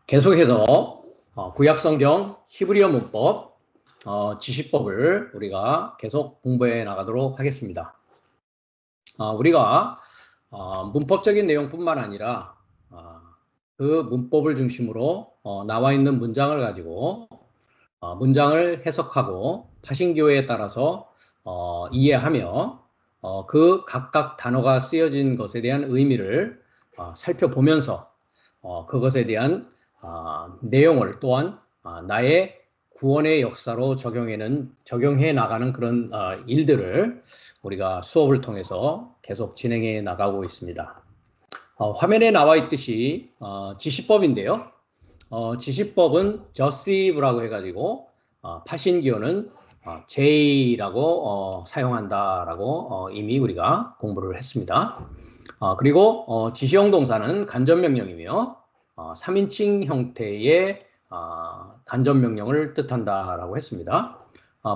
계속해서 구약성경 히브리어 문법 지시법을 우리가 계속 공부해 나가도록 하겠습니다. 우리가 문법적인 내용뿐만 아니라 그 문법을 중심으로 나와 있는 문장을 가지고 문장을 해석하고 파신교에 따라서 이해하며 그 각각 단어가 쓰여진 것에 대한 의미를 살펴보면서 그것에 대한 내용을 또한 나의 구원의 역사로 적용해 나가는 그런 일들을 우리가 수업을 통해서 계속 진행해 나가고 있습니다. 화면에 나와 있듯이 지시법인데요. 지시법은 저시브라고 해가지고 파신기호는 J라고 사용한다라고 이미 우리가 공부를 했습니다. 그리고 지시형 동사는 간접명령이며 3인칭 형태의 간접명령을 뜻한다라고 했습니다.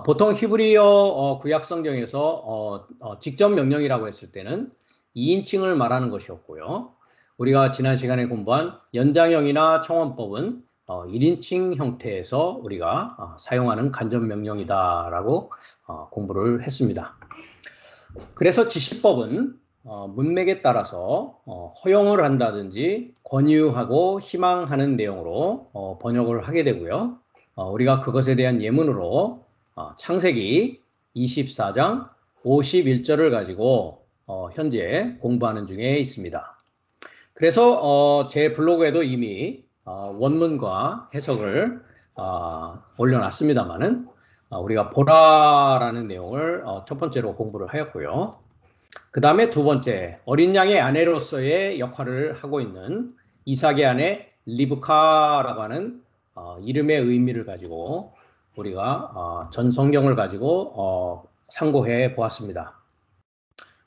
보통 히브리어 구약성경에서 직접 명령이라고 했을 때는 2인칭을 말하는 것이었고요. 우리가 지난 시간에 공부한 연장형이나 총원법은 1인칭 형태에서 우리가 사용하는 간접명령이다라고 공부를 했습니다. 그래서 지시법은 문맥에 따라서 허용을 한다든지 권유하고 희망하는 내용으로 번역을 하게 되고요. 우리가 그것에 대한 예문으로 창세기 24장 51절을 가지고 현재 공부하는 중에 있습니다. 그래서 제 블로그에도 이미 원문과 해석을 올려놨습니다만은 우리가 보라라는 내용을 첫 번째로 공부를 하였고요. 그 다음에 두 번째, 어린 양의 아내로서의 역할을 하고 있는 이삭의 아내 리브카라고 하는 이름의 의미를 가지고 우리가 전 성경을 가지고 상고해 보았습니다.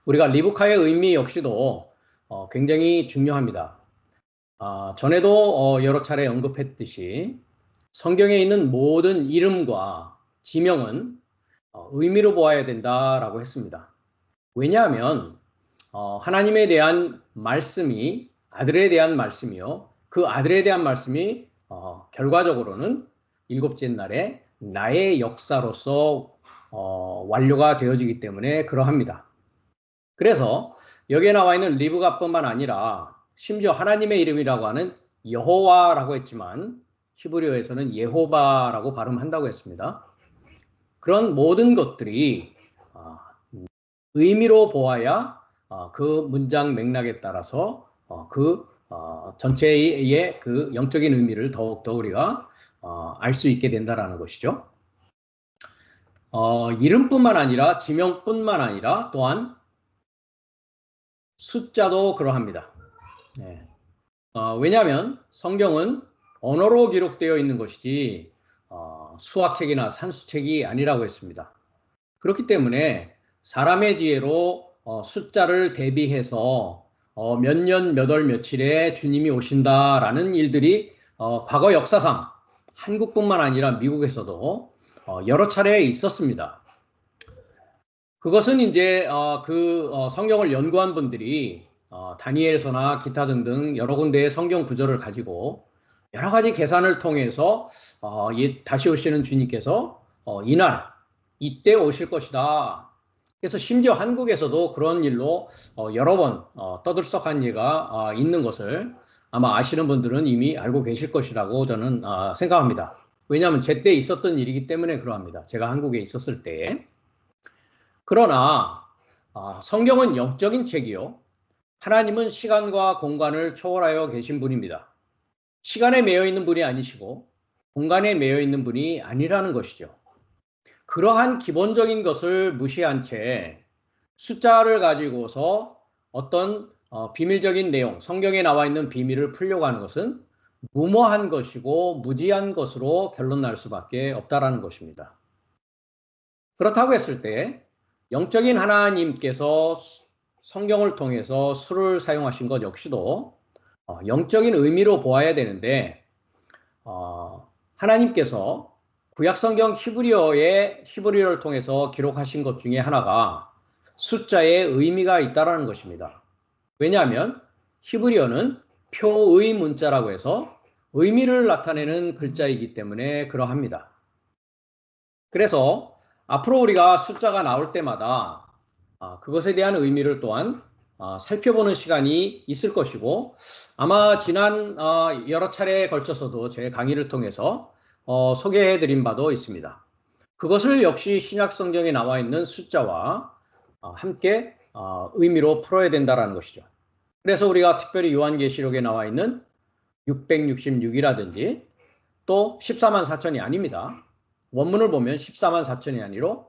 우리가 리브카의 의미 역시도 굉장히 중요합니다. 전에도 여러 차례 언급했듯이 성경에 있는 모든 이름과 지명은 의미로 보아야 된다라고 했습니다. 왜냐하면 하나님에 대한 말씀이 아들에 대한 말씀이요. 그 아들에 대한 말씀이 결과적으로는 일곱째 날에 나의 역사로서 완료가 되어지기 때문에 그러합니다. 그래서 여기에 나와 있는 리브가뿐만 아니라 심지어 하나님의 이름이라고 하는 여호와라고 했지만 히브리어에서는 예호바라고 발음한다고 했습니다. 그런 모든 것들이 의미로 보아야 그 문장 맥락에 따라서 그 전체의 그 영적인 의미를 더욱더 우리가 알 수 있게 된다는 것이죠. 이름뿐만 아니라 지명뿐만 아니라 또한 숫자도 그러합니다. 네. 왜냐하면 성경은 언어로 기록되어 있는 것이지 수학책이나 산수책이 아니라고 했습니다. 그렇기 때문에 사람의 지혜로 숫자를 대비해서 몇 년, 몇 월, 며칠에 주님이 오신다라는 일들이 과거 역사상 한국뿐만 아니라 미국에서도 여러 차례 있었습니다. 그것은 이제 성경을 연구한 분들이 다니엘서나 기타 등등 여러 군데의 성경 구절을 가지고 여러 가지 계산을 통해서 다시 오시는 주님께서 이날 이때 오실 것이다. 그래서 심지어 한국에서도 그런 일로 여러 번 떠들썩한 예가 있는 것을 아마 아시는 분들은 이미 알고 계실 것이라고 저는 생각합니다. 왜냐하면 제때 있었던 일이기 때문에 그러합니다. 제가 한국에 있었을 때. 그러나 성경은 영적인 책이요. 하나님은 시간과 공간을 초월하여 계신 분입니다. 시간에 매여 있는 분이 아니시고 공간에 매여 있는 분이 아니라는 것이죠. 그러한 기본적인 것을 무시한 채 숫자를 가지고서 어떤 비밀적인 내용, 성경에 나와 있는 비밀을 풀려고 하는 것은 무모한 것이고 무지한 것으로 결론 날 수밖에 없다라는 것입니다. 그렇다고 했을 때 영적인 하나님께서 성경을 통해서 수를 사용하신 것 역시도 영적인 의미로 보아야 되는데 하나님께서 구약성경 히브리어를 통해서 기록하신 것 중에 하나가 숫자의 의미가 있다는 것입니다. 왜냐하면 히브리어는 표의 문자라고 해서 의미를 나타내는 글자이기 때문에 그러합니다. 그래서 앞으로 우리가 숫자가 나올 때마다 그것에 대한 의미를 또한 살펴보는 시간이 있을 것이고, 아마 지난 여러 차례에 걸쳐서도 제 강의를 통해서 소개해드린 바도 있습니다. 그것을 역시 신약 성경에 나와 있는 숫자와 함께 의미로 풀어야 된다는 것이죠. 그래서 우리가 특별히 요한계시록에 나와 있는 666이라든지 또 14만 4천이 아닙니다. 원문을 보면 14만 4천이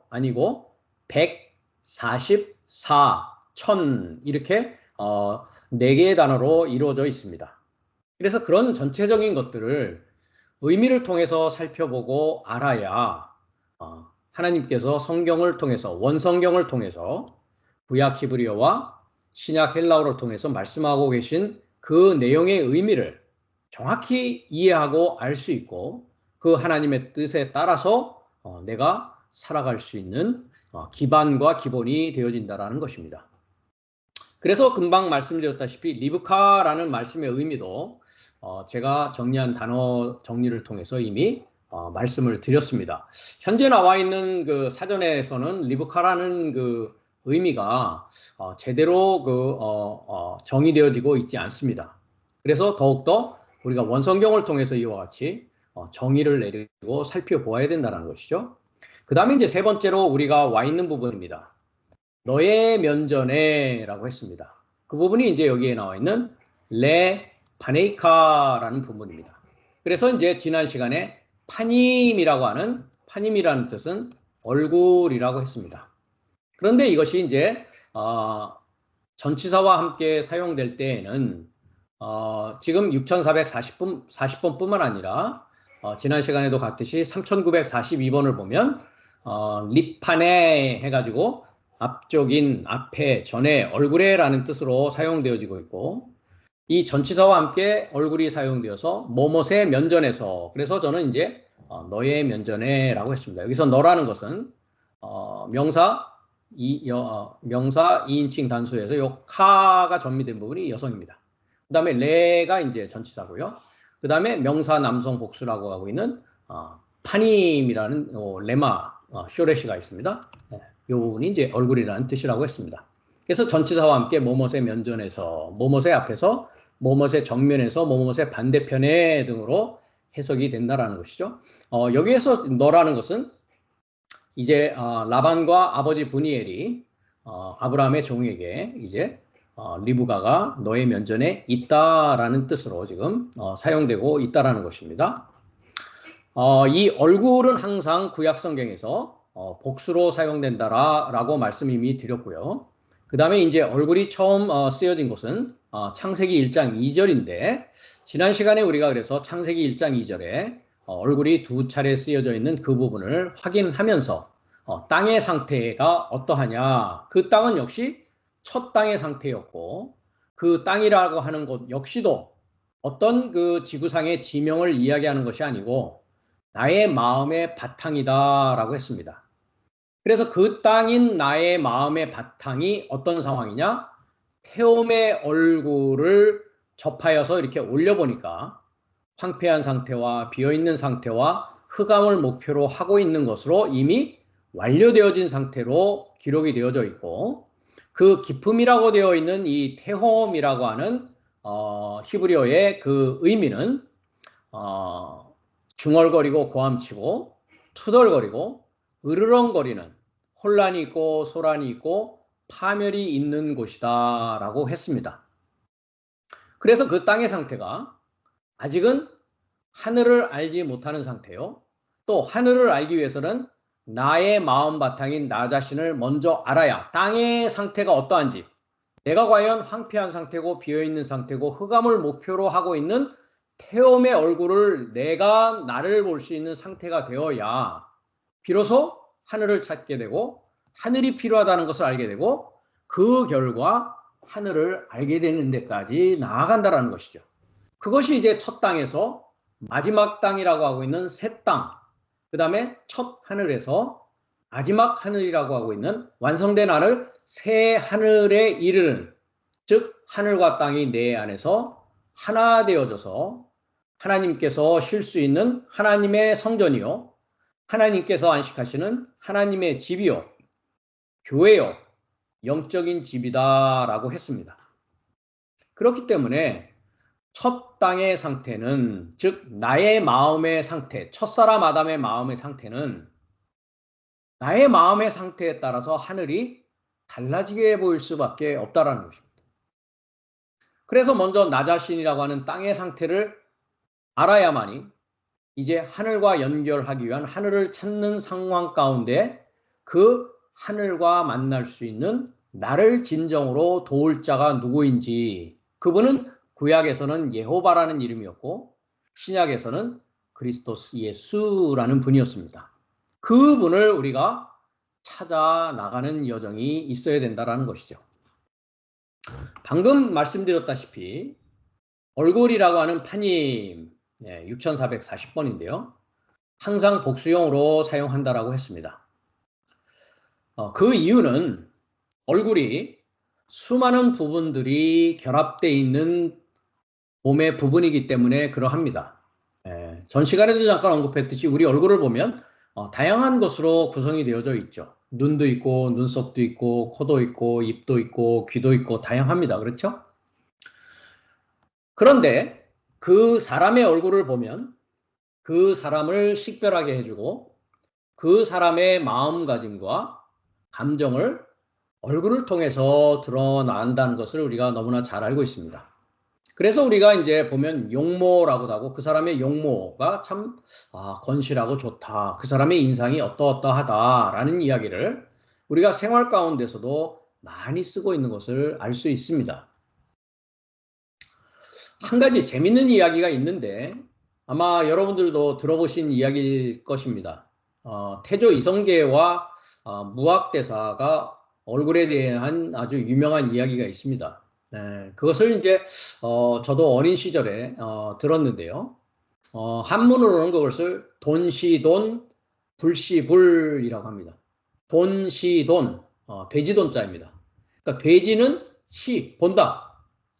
아니고 144, 1000 이렇게 4개의 단어로 이루어져 있습니다. 그래서 그런 전체적인 것들을 의미를 통해서 살펴보고 알아야 하나님께서 성경을 통해서, 원성경을 통해서 구약 히브리어와 신약 헬라어를 통해서 말씀하고 계신 그 내용의 의미를 정확히 이해하고 알 수 있고, 그 하나님의 뜻에 따라서 내가 살아갈 수 있는 기반과 기본이 되어진다는 것입니다. 그래서 금방 말씀드렸다시피 리브카라는 말씀의 의미도 제가 정리한 단어 정리를 통해서 이미 말씀을 드렸습니다. 현재 나와 있는 그 사전에서는 리브카라는 그 의미가 제대로 정의되어지고 있지 않습니다. 그래서 더욱더 우리가 원성경을 통해서 이와 같이 정의를 내리고 살펴보아야 된다는 것이죠. 그 다음에 이제 세 번째로 우리가 와 있는 부분입니다. 너의 면전에라고 했습니다. 그 부분이 이제 여기에 나와 있는 레 파네이카라는 부분입니다. 그래서 이제 지난 시간에 파님이라는 뜻은 얼굴이라고 했습니다. 그런데 이것이 이제 전치사와 함께 사용될 때에는 지금 6440번뿐만 아니라 지난 시간에도 갔듯이 3942번을 보면 리파네 해가지고 앞쪽인, 앞에, 전에, 얼굴에라는 뜻으로 사용되어지고 있고, 이 전치사와 함께 얼굴이 사용되어서 뭐뭇의 면전에서, 그래서 저는 이제 너의 면전에라고 했습니다. 여기서 너라는 것은 명사 2인칭 단수에서 요 카가 전미된 부분이 여성입니다. 그 다음에 레가 이제 전치사고요. 그 다음에 명사 남성 복수라고 하고 있는 파님이라는 레마 쇼레시가 있습니다. 이 부분이 이제 얼굴이라는 뜻이라고 했습니다. 그래서 전치사와 함께 뭐뭇의 면전에서, 뭐뭇의 앞에서, 뭐뭇의 정면에서, 뭐뭇의 반대편에 등으로 해석이 된다라는 것이죠. 여기에서 너라는 것은 이제 라반과 아버지 브니엘이 아브라함의 종에게 이제 리브가가 너의 면전에 있다라는 뜻으로 지금 사용되고 있다라는 것입니다. 이 얼굴은 항상 구약 성경에서 복수로 사용된다라고 말씀 이미 드렸고요. 그 다음에 이제 얼굴이 처음 쓰여진 곳은 창세기 1장 2절인데, 지난 시간에 우리가 그래서 창세기 1장 2절에 얼굴이 두 차례 쓰여져 있는 그 부분을 확인하면서 땅의 상태가 어떠하냐, 그 땅은 역시 첫 땅의 상태였고, 그 땅이라고 하는 곳 역시도 어떤 그 지구상의 지명을 이야기하는 것이 아니고 나의 마음의 바탕이다라고 했습니다. 그래서 그 땅인 나의 마음의 바탕이 어떤 상황이냐? 태움의 얼굴을 접하여서 이렇게 올려보니까 황폐한 상태와 비어있는 상태와 흑암을 목표로 하고 있는 것으로 이미 완료되어진 상태로 기록이 되어져 있고, 그 기품이라고 되어 있는 이 태홈이라고 하는 히브리어의 그 의미는 중얼거리고 고함치고 투덜거리고 으르렁거리는, 혼란이 있고 소란이 있고 파멸이 있는 곳이다 라고 했습니다. 그래서 그 땅의 상태가 아직은 하늘을 알지 못하는 상태요. 또 하늘을 알기 위해서는 나의 마음 바탕인 나 자신을 먼저 알아야 땅의 상태가 어떠한지, 내가 과연 황폐한 상태고 비어있는 상태고 흑암을 목표로 하고 있는 태움의 얼굴을 내가 나를 볼 수 있는 상태가 되어야 비로소 하늘을 찾게 되고 하늘이 필요하다는 것을 알게 되고 그 결과 하늘을 알게 되는 데까지 나아간다는 것이죠. 그것이 이제 첫 땅에서 마지막 땅이라고 하고 있는 새 땅, 그 다음에 첫 하늘에서 마지막 하늘이라고 하고 있는 완성된 하늘, 새 하늘에 이르는, 즉 하늘과 땅이 내 안에서 하나 되어져서 하나님께서 쉴 수 있는 하나님의 성전이요. 하나님께서 안식하시는 하나님의 집이요. 교회요. 영적인 집이다라고 했습니다. 그렇기 때문에 첫 땅의 상태는, 즉 나의 마음의 상태, 첫사람 아담의 마음의 상태는 나의 마음의 상태에 따라서 하늘이 달라지게 보일 수밖에 없다라는 것입니다. 그래서 먼저 나 자신이라고 하는 땅의 상태를 알아야만이 이제 하늘과 연결하기 위한 하늘을 찾는 상황 가운데 그 하늘과 만날 수 있는 나를 진정으로 도울 자가 누구인지, 그분은 구약에서는 예호바라는 이름이었고 신약에서는 그리스도스 예수라는 분이었습니다. 그분을 우리가 찾아 나가는 여정이 있어야 된다는 것이죠. 방금 말씀드렸다시피 얼굴이라고 하는 파님 6440번인데요. 항상 복수형으로 사용한다라고 했습니다. 그 이유는 얼굴이 수많은 부분들이 결합되어 있는 몸의 부분이기 때문에 그러합니다. 전 시간에도 잠깐 언급했듯이 우리 얼굴을 보면 다양한 것으로 구성이 되어져 있죠. 눈도 있고 눈썹도 있고 코도 있고 입도 있고 귀도 있고 다양합니다. 그렇죠? 그런데 그 사람의 얼굴을 보면 그 사람을 식별하게 해주고 그 사람의 마음가짐과 감정을 얼굴을 통해서 드러난다는 것을 우리가 너무나 잘 알고 있습니다. 그래서 우리가 이제 보면 용모라고도 하고 그 사람의 용모가 참 건실하고 좋다. 그 사람의 인상이 어떠어떠하다라는 이야기를 우리가 생활 가운데서도 많이 쓰고 있는 것을 알 수 있습니다. 한 가지 재밌는 이야기가 있는데 아마 여러분들도 들어보신 이야기일 것입니다. 태조 이성계와 무학대사가 얼굴에 대한 아주 유명한 이야기가 있습니다. 그것을 이제 저도 어린 시절에 들었는데요. 한문으로는 그것을 돈시돈 불시불이라고 합니다. 돈시돈, 돼지돈자입니다. 그러니까 돼지는 시, 본다.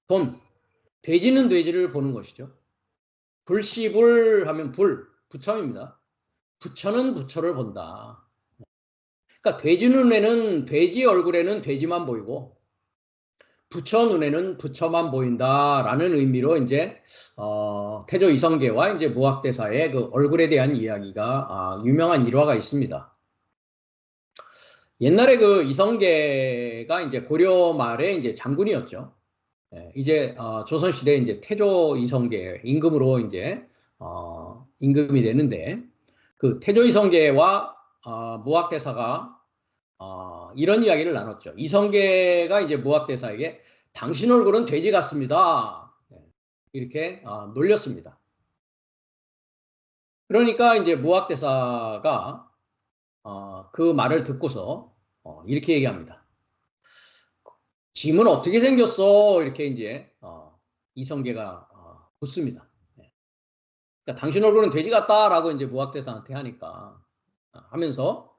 돈, 돼지는 돼지를 보는 것이죠. 불시불 하면 불, 부처입니다. 부처는 부처를 본다. 그러니까 돼지 눈에는, 돼지 얼굴에는 돼지만 보이고 부처 눈에는 부처만 보인다라는 의미로 이제 태조 이성계와 이제 무학대사의 그 얼굴에 대한 이야기가 유명한 일화가 있습니다. 옛날에 그 이성계가 이제 고려 말에 이제 장군이었죠. 이제 조선시대에 이제 태조 이성계 임금으로 이제 임금이 되는데 그 태조 이성계와 무학대사가 이런 이야기를 나눴죠. 이성계가 이제 무학대사에게 당신 얼굴은 돼지 같습니다. 이렇게 놀렸습니다. 그러니까 이제 무학대사가 그 말을 듣고서 이렇게 얘기합니다. 짐은 어떻게 생겼어? 이렇게 이제 이성계가 묻습니다. 그러니까 당신 얼굴은 돼지 같다라고 이제 무학대사한테 하니까 하면서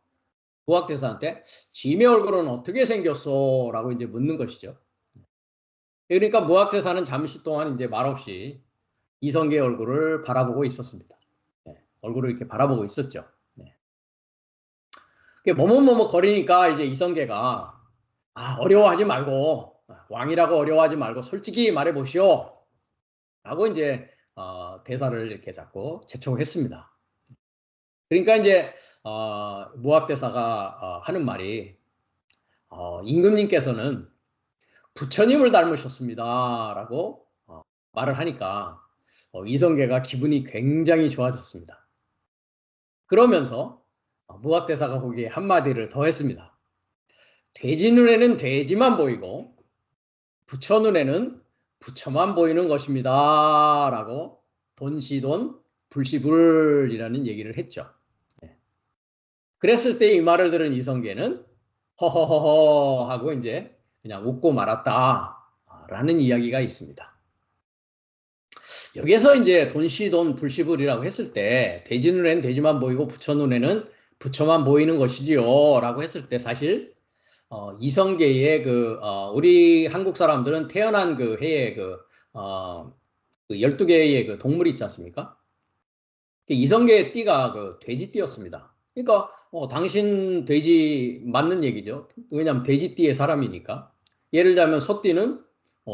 무학대사한테 짐의 얼굴은 어떻게 생겼어? 라고 이제 묻는 것이죠. 그러니까 무학대사는 잠시 동안 이제 말없이 이성계의 얼굴을 바라보고 있었습니다. 얼굴을 이렇게 바라보고 있었죠. 뭐뭐뭐뭐 거리니까 이제 이성계가 어려워하지 말고 왕이라고 어려워하지 말고 솔직히 말해보시오. 라고 이제 대사를 이렇게 자꾸 재촉했습니다. 그러니까 이제 무학대사가 하는 말이 임금님께서는 부처님을 닮으셨습니다. 라고 말을 하니까 이성계가 기분이 굉장히 좋아졌습니다. 그러면서 무학대사가 거기에 한마디를 더 했습니다. 돼지 눈에는 돼지만 보이고 부처 눈에는 부처만 보이는 것입니다. 라고 돈시돈 불시불이라는 얘기를 했죠. 그랬을 때 이 말을 들은 이성계는 허허허허 하고 이제 그냥 웃고 말았다 라는 이야기가 있습니다. 여기에서 이제 돈시돈 불시불이라고 했을 때 돼지 눈에는 돼지만 보이고 부처 눈에는 부처만 보이는 것이지요 라고 했을 때 사실 이성계의 우리 한국 사람들은 태어난 그 해에 그 12개의 그 동물이 있지 않습니까? 이성계의 띠가 그 돼지띠였습니다. 그러니까 당신 돼지 맞는 얘기죠. 왜냐하면 돼지띠의 사람이니까. 예를 들자면 소띠는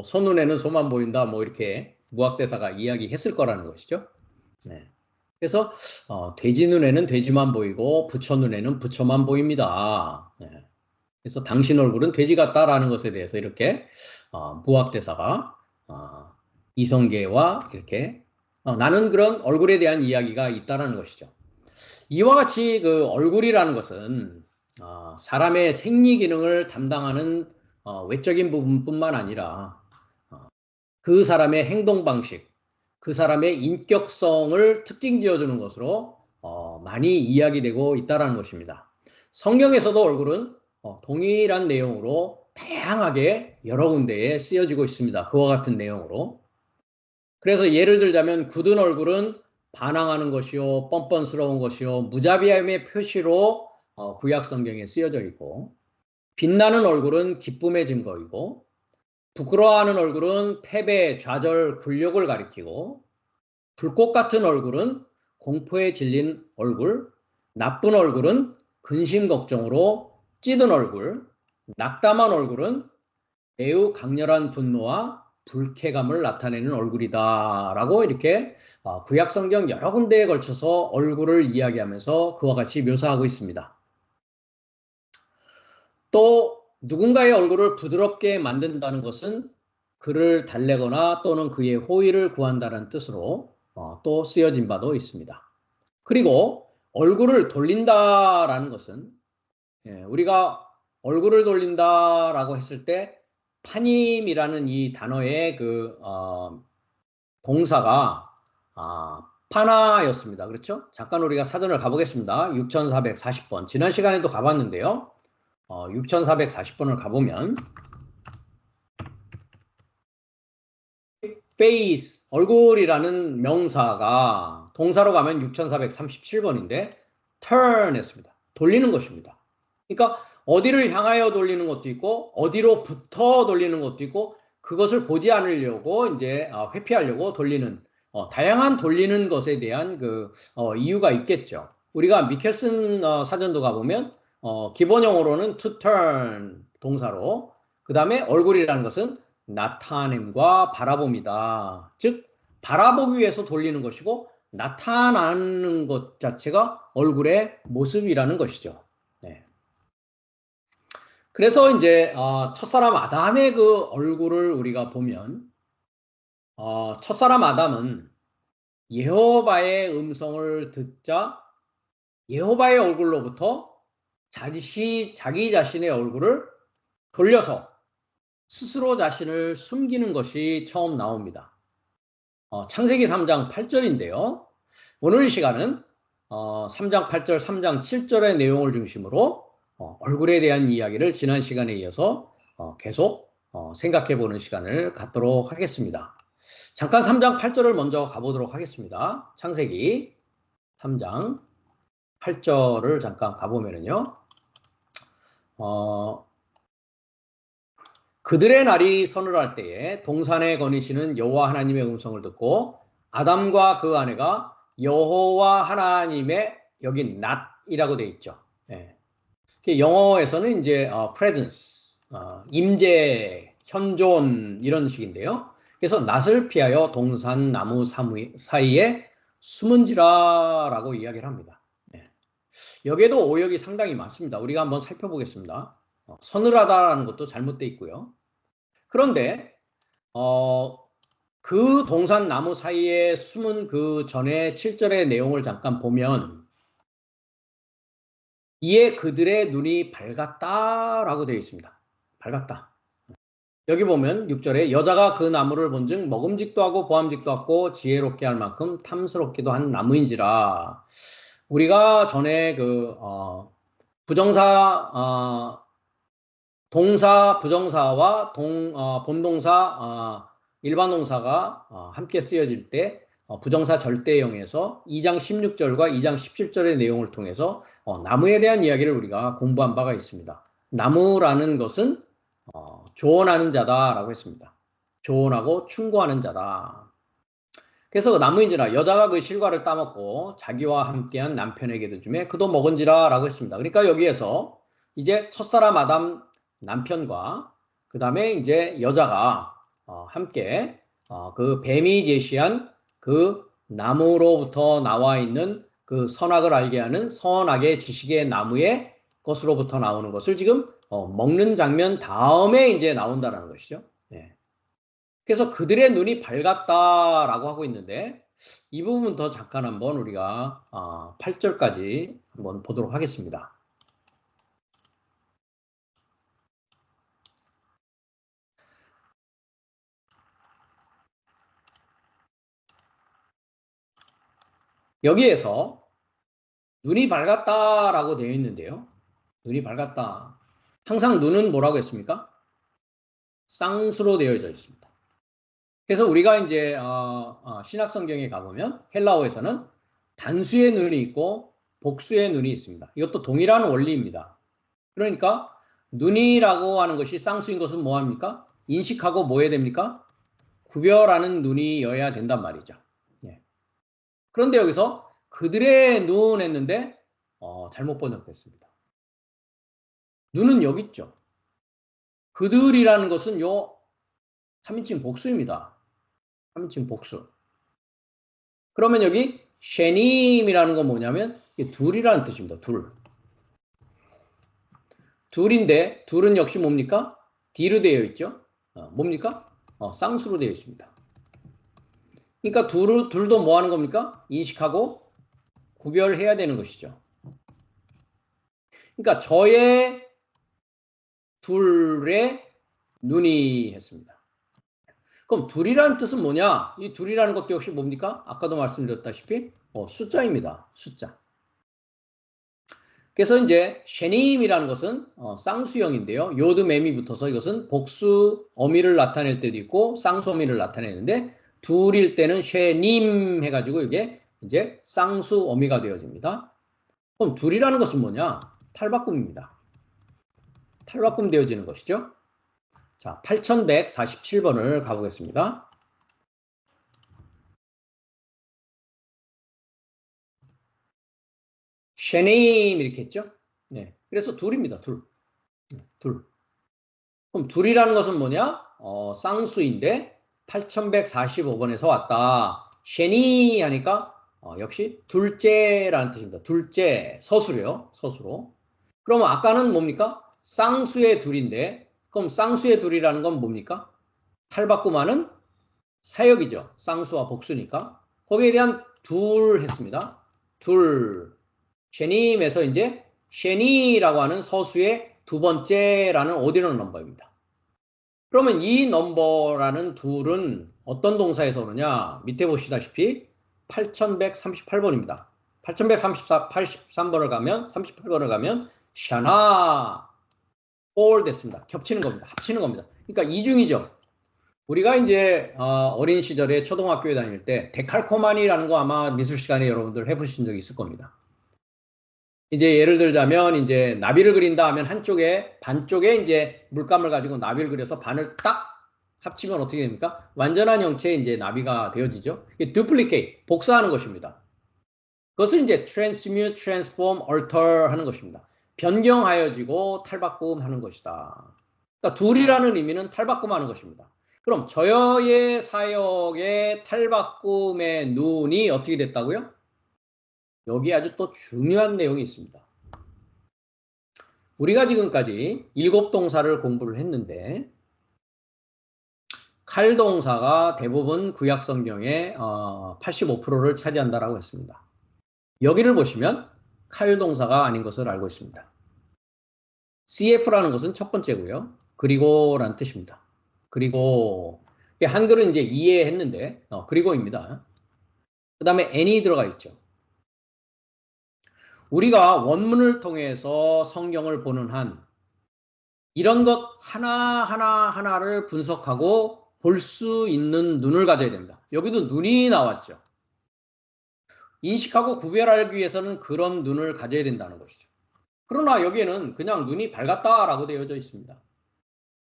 소 눈에는 소만 보인다 뭐 이렇게 무학대사가 이야기했을 거라는 것이죠. 네. 그래서 돼지 눈에는 돼지만 보이고 부처 눈에는 부처만 보입니다. 네. 그래서 당신 얼굴은 돼지 같다라는 것에 대해서 이렇게 무학대사가 이성계와 이렇게 나는 그런 얼굴에 대한 이야기가 있다라는 것이죠. 이와 같이 그 얼굴이라는 것은 사람의 생리 기능을 담당하는 외적인 부분뿐만 아니라 그 사람의 행동 방식, 그 사람의 인격성을 특징 지어주는 것으로 많이 이야기되고 있다는 것입니다. 성경에서도 얼굴은 동일한 내용으로 다양하게 여러 군데에 쓰여지고 있습니다. 그와 같은 내용으로. 그래서 예를 들자면 굳은 얼굴은 반항하는 것이요, 뻔뻔스러운 것이요, 무자비함의 표시로 구약 성경에 쓰여져 있고, 빛나는 얼굴은 기쁨의 증거이고, 부끄러워하는 얼굴은 패배, 좌절, 굴욕을 가리키고, 불꽃 같은 얼굴은 공포에 질린 얼굴, 나쁜 얼굴은 근심 걱정으로 찌든 얼굴, 낙담한 얼굴은 매우 강렬한 분노와 불쾌감을 나타내는 얼굴이다라고 이렇게 구약 성경 여러 군데에 걸쳐서 얼굴을 이야기하면서 그와 같이 묘사하고 있습니다. 또 누군가의 얼굴을 부드럽게 만든다는 것은 그를 달래거나 또는 그의 호의를 구한다는 뜻으로 또 쓰여진 바도 있습니다. 그리고 얼굴을 돌린다라는 것은 우리가 얼굴을 돌린다라고 했을 때 파님이라는 이 단어의 그 동사가 파나였습니다. 그렇죠? 잠깐 우리가 사전을 가보겠습니다. 6440번. 지난 시간에도 가봤는데요. 6440번을 가보면 face, 얼굴이라는 명사가 동사로 가면 6437번인데 turn 했습니다. 돌리는 것입니다. 그러니까 어디를 향하여 돌리는 것도 있고 어디로부터 돌리는 것도 있고 그것을 보지 않으려고 이제 회피하려고 돌리는 다양한 돌리는 것에 대한 그 이유가 있겠죠. 우리가 미켈슨 사전도 가보면 기본형으로는 to turn 동사로 그 다음에 얼굴이라는 것은 나타냄과 바라봄이다. 즉 바라보기 위해서 돌리는 것이고 나타나는 것 자체가 얼굴의 모습이라는 것이죠. 네. 그래서 이제 첫사람 아담의 그 얼굴을 우리가 보면 첫사람 아담은 여호와의 음성을 듣자 여호와의 얼굴로부터 자기 자신의 얼굴을 돌려서 스스로 자신을 숨기는 것이 처음 나옵니다. 창세기 3장 8절인데요. 오늘 이 시간은 3장 8절, 3장 7절의 내용을 중심으로 얼굴에 대한 이야기를 지난 시간에 이어서 계속 생각해 보는 시간을 갖도록 하겠습니다. 잠깐 3장 8절을 먼저 가보도록 하겠습니다. 창세기 3장 8절을 잠깐 가보면은요. 그들의 날이 서늘할 때에 동산에 거니시는 여호와 하나님의 음성을 듣고 아담과 그 아내가 여호와 하나님의 여기 not이라고 되어 있죠. 예. 영어에서는 이제 presence, 임재, 현존 이런 식인데요. 그래서 낫을 피하여 동산 나무 사이에 숨은지라라고 이야기를 합니다. 예. 여기에도 오역이 상당히 많습니다. 우리가 한번 살펴보겠습니다. 서늘하다라는 것도 잘못되어 있고요. 그런데 그 동산 나무 사이에 숨은 그 전에 7절의 내용을 잠깐 보면 이에 그들의 눈이 밝았다라고 되어 있습니다. 밝았다. 여기 보면 6절에 여자가 그 나무를 본즉 먹음직도 하고 보암직도 하고 지혜롭게 할 만큼 탐스럽기도 한 나무인지라. 우리가 전에 그 부정사 동사 부정사와 본동사 일반 동사가 함께 쓰여질 때 부정사 절대형에서 2장 16절과 2장 17절의 내용을 통해서 나무에 대한 이야기를 우리가 공부한 바가 있습니다. 나무라는 것은 조언하는 자다라고 했습니다. 조언하고 충고하는 자다. 그래서 그 나무인지라 여자가 그 실과를 따먹고 자기와 함께한 남편에게도 주매 그도 먹은지라라고 했습니다. 그러니까 여기에서 이제 첫사람 아담 남편과 그 다음에 이제 여자가 함께 그 뱀이 제시한 그 나무로부터 나와 있는 그 선악을 알게 하는 선악의 지식의 나무의 것으로부터 나오는 것을 지금 먹는 장면 다음에 이제 나온다라는 것이죠. 네. 그래서 그들의 눈이 밝았다라고 하고 있는데 이 부분 더 잠깐 한번 우리가 8절까지 한번 보도록 하겠습니다. 여기에서 눈이 밝았다라고 되어 있는데요. 눈이 밝았다. 항상 눈은 뭐라고 했습니까? 쌍수로 되어져 있습니다. 그래서 우리가 이제 신약 성경에 가보면 헬라어에서는 단수의 눈이 있고 복수의 눈이 있습니다. 이것도 동일한 원리입니다. 그러니까 눈이라고 하는 것이 쌍수인 것은 뭐합니까? 인식하고 뭐 해야 됩니까? 구별하는 눈이어야 된단 말이죠. 예. 그런데 여기서 그들의 눈 했는데 잘못 번역됐습니다. 눈은 여기 있죠. 그들이라는 것은 요 3인칭 복수입니다. 3인칭 복수. 그러면 여기 쉐님이라는 건 뭐냐면 둘이라는 뜻입니다. 둘. 둘인데 둘은 역시 뭡니까? D로 되어 있죠. 뭡니까? 쌍수로 되어 있습니다. 그러니까 둘도 뭐 하는 겁니까? 인식하고 구별해야 되는 것이죠. 그러니까 저의 둘의 눈이 했습니다. 그럼 둘이라는 뜻은 뭐냐? 이 둘이라는 것도 역시 뭡니까? 아까도 말씀드렸다시피 숫자입니다. 숫자. 그래서 이제 쉐님이라는 것은 쌍수형인데요. 요드 맴이 붙어서 이것은 복수 어미를 나타낼 때도 있고 쌍수 어미를 나타내는데 둘일 때는 쉐님 해가지고 이게 이제 쌍수 어미가 되어집니다. 그럼 둘이라는 것은 뭐냐? 탈바꿈입니다. 탈바꿈 되어지는 것이죠. 자, 8147번을 가보겠습니다. 쉐네임 이렇게 했죠? 네. 그래서 둘입니다. 둘. 둘. 그럼 둘이라는 것은 뭐냐? 쌍수인데 8145번에서 왔다. 쉐니 하니까 역시 둘째라는 뜻입니다. 둘째, 서수로요. 서수로. 그러면 아까는 뭡니까? 쌍수의 둘인데 그럼 쌍수의 둘이라는 건 뭡니까? 탈바꿈하는 사역이죠. 쌍수와 복수니까. 거기에 대한 둘 했습니다. 둘. 쉐님에서 이제 쉐니라고 하는 서수의 두 번째라는 오디널 넘버입니다. 그러면 이 넘버라는 둘은 어떤 동사에서 오느냐? 밑에 보시다시피 8138번입니다. 8133번을 가면 38번을 가면 샤나 올 됐습니다. 겹치는 겁니다. 합치는 겁니다. 그러니까 이중이죠. 우리가 이제 어린 시절에 초등학교에 다닐 때 데칼코마니라는 거 아마 미술 시간에 여러분들 해보신 적이 있을 겁니다. 이제 예를 들자면 이제 나비를 그린다 하면 한쪽에 반쪽에 이제 물감을 가지고 나비를 그려서 반을 딱 합치면 어떻게 됩니까? 완전한 형체의 이제 나비가 되어지죠. 이게 duplicate, 복사하는 것입니다. 그것을 이제 transmute, transform, alter 하는 것입니다. 변경하여지고 탈바꿈하는 것이다. 그러니까 둘이라는 의미는 탈바꿈하는 것입니다. 그럼 저의 사역의 탈바꿈의 눈이 어떻게 됐다고요? 여기 아주 또 중요한 내용이 있습니다. 우리가 지금까지 7동사를 공부를 했는데 칼동사가 대부분 구약성경의 85%를 차지한다라고 했습니다. 여기를 보시면 칼동사가 아닌 것을 알고 있습니다. CF라는 것은 첫 번째고요. 그리고라는 뜻입니다. 그리고 한글은 이제 이해했는데 그리고입니다. 그 다음에 N이 들어가 있죠. 우리가 원문을 통해서 성경을 보는 한 이런 것 하나를 분석하고 볼 수 있는 눈을 가져야 됩니다. 여기도 눈이 나왔죠. 인식하고 구별하기 위해서는 그런 눈을 가져야 된다는 것이죠. 그러나 여기에는 그냥 눈이 밝았다라고 되어져 있습니다.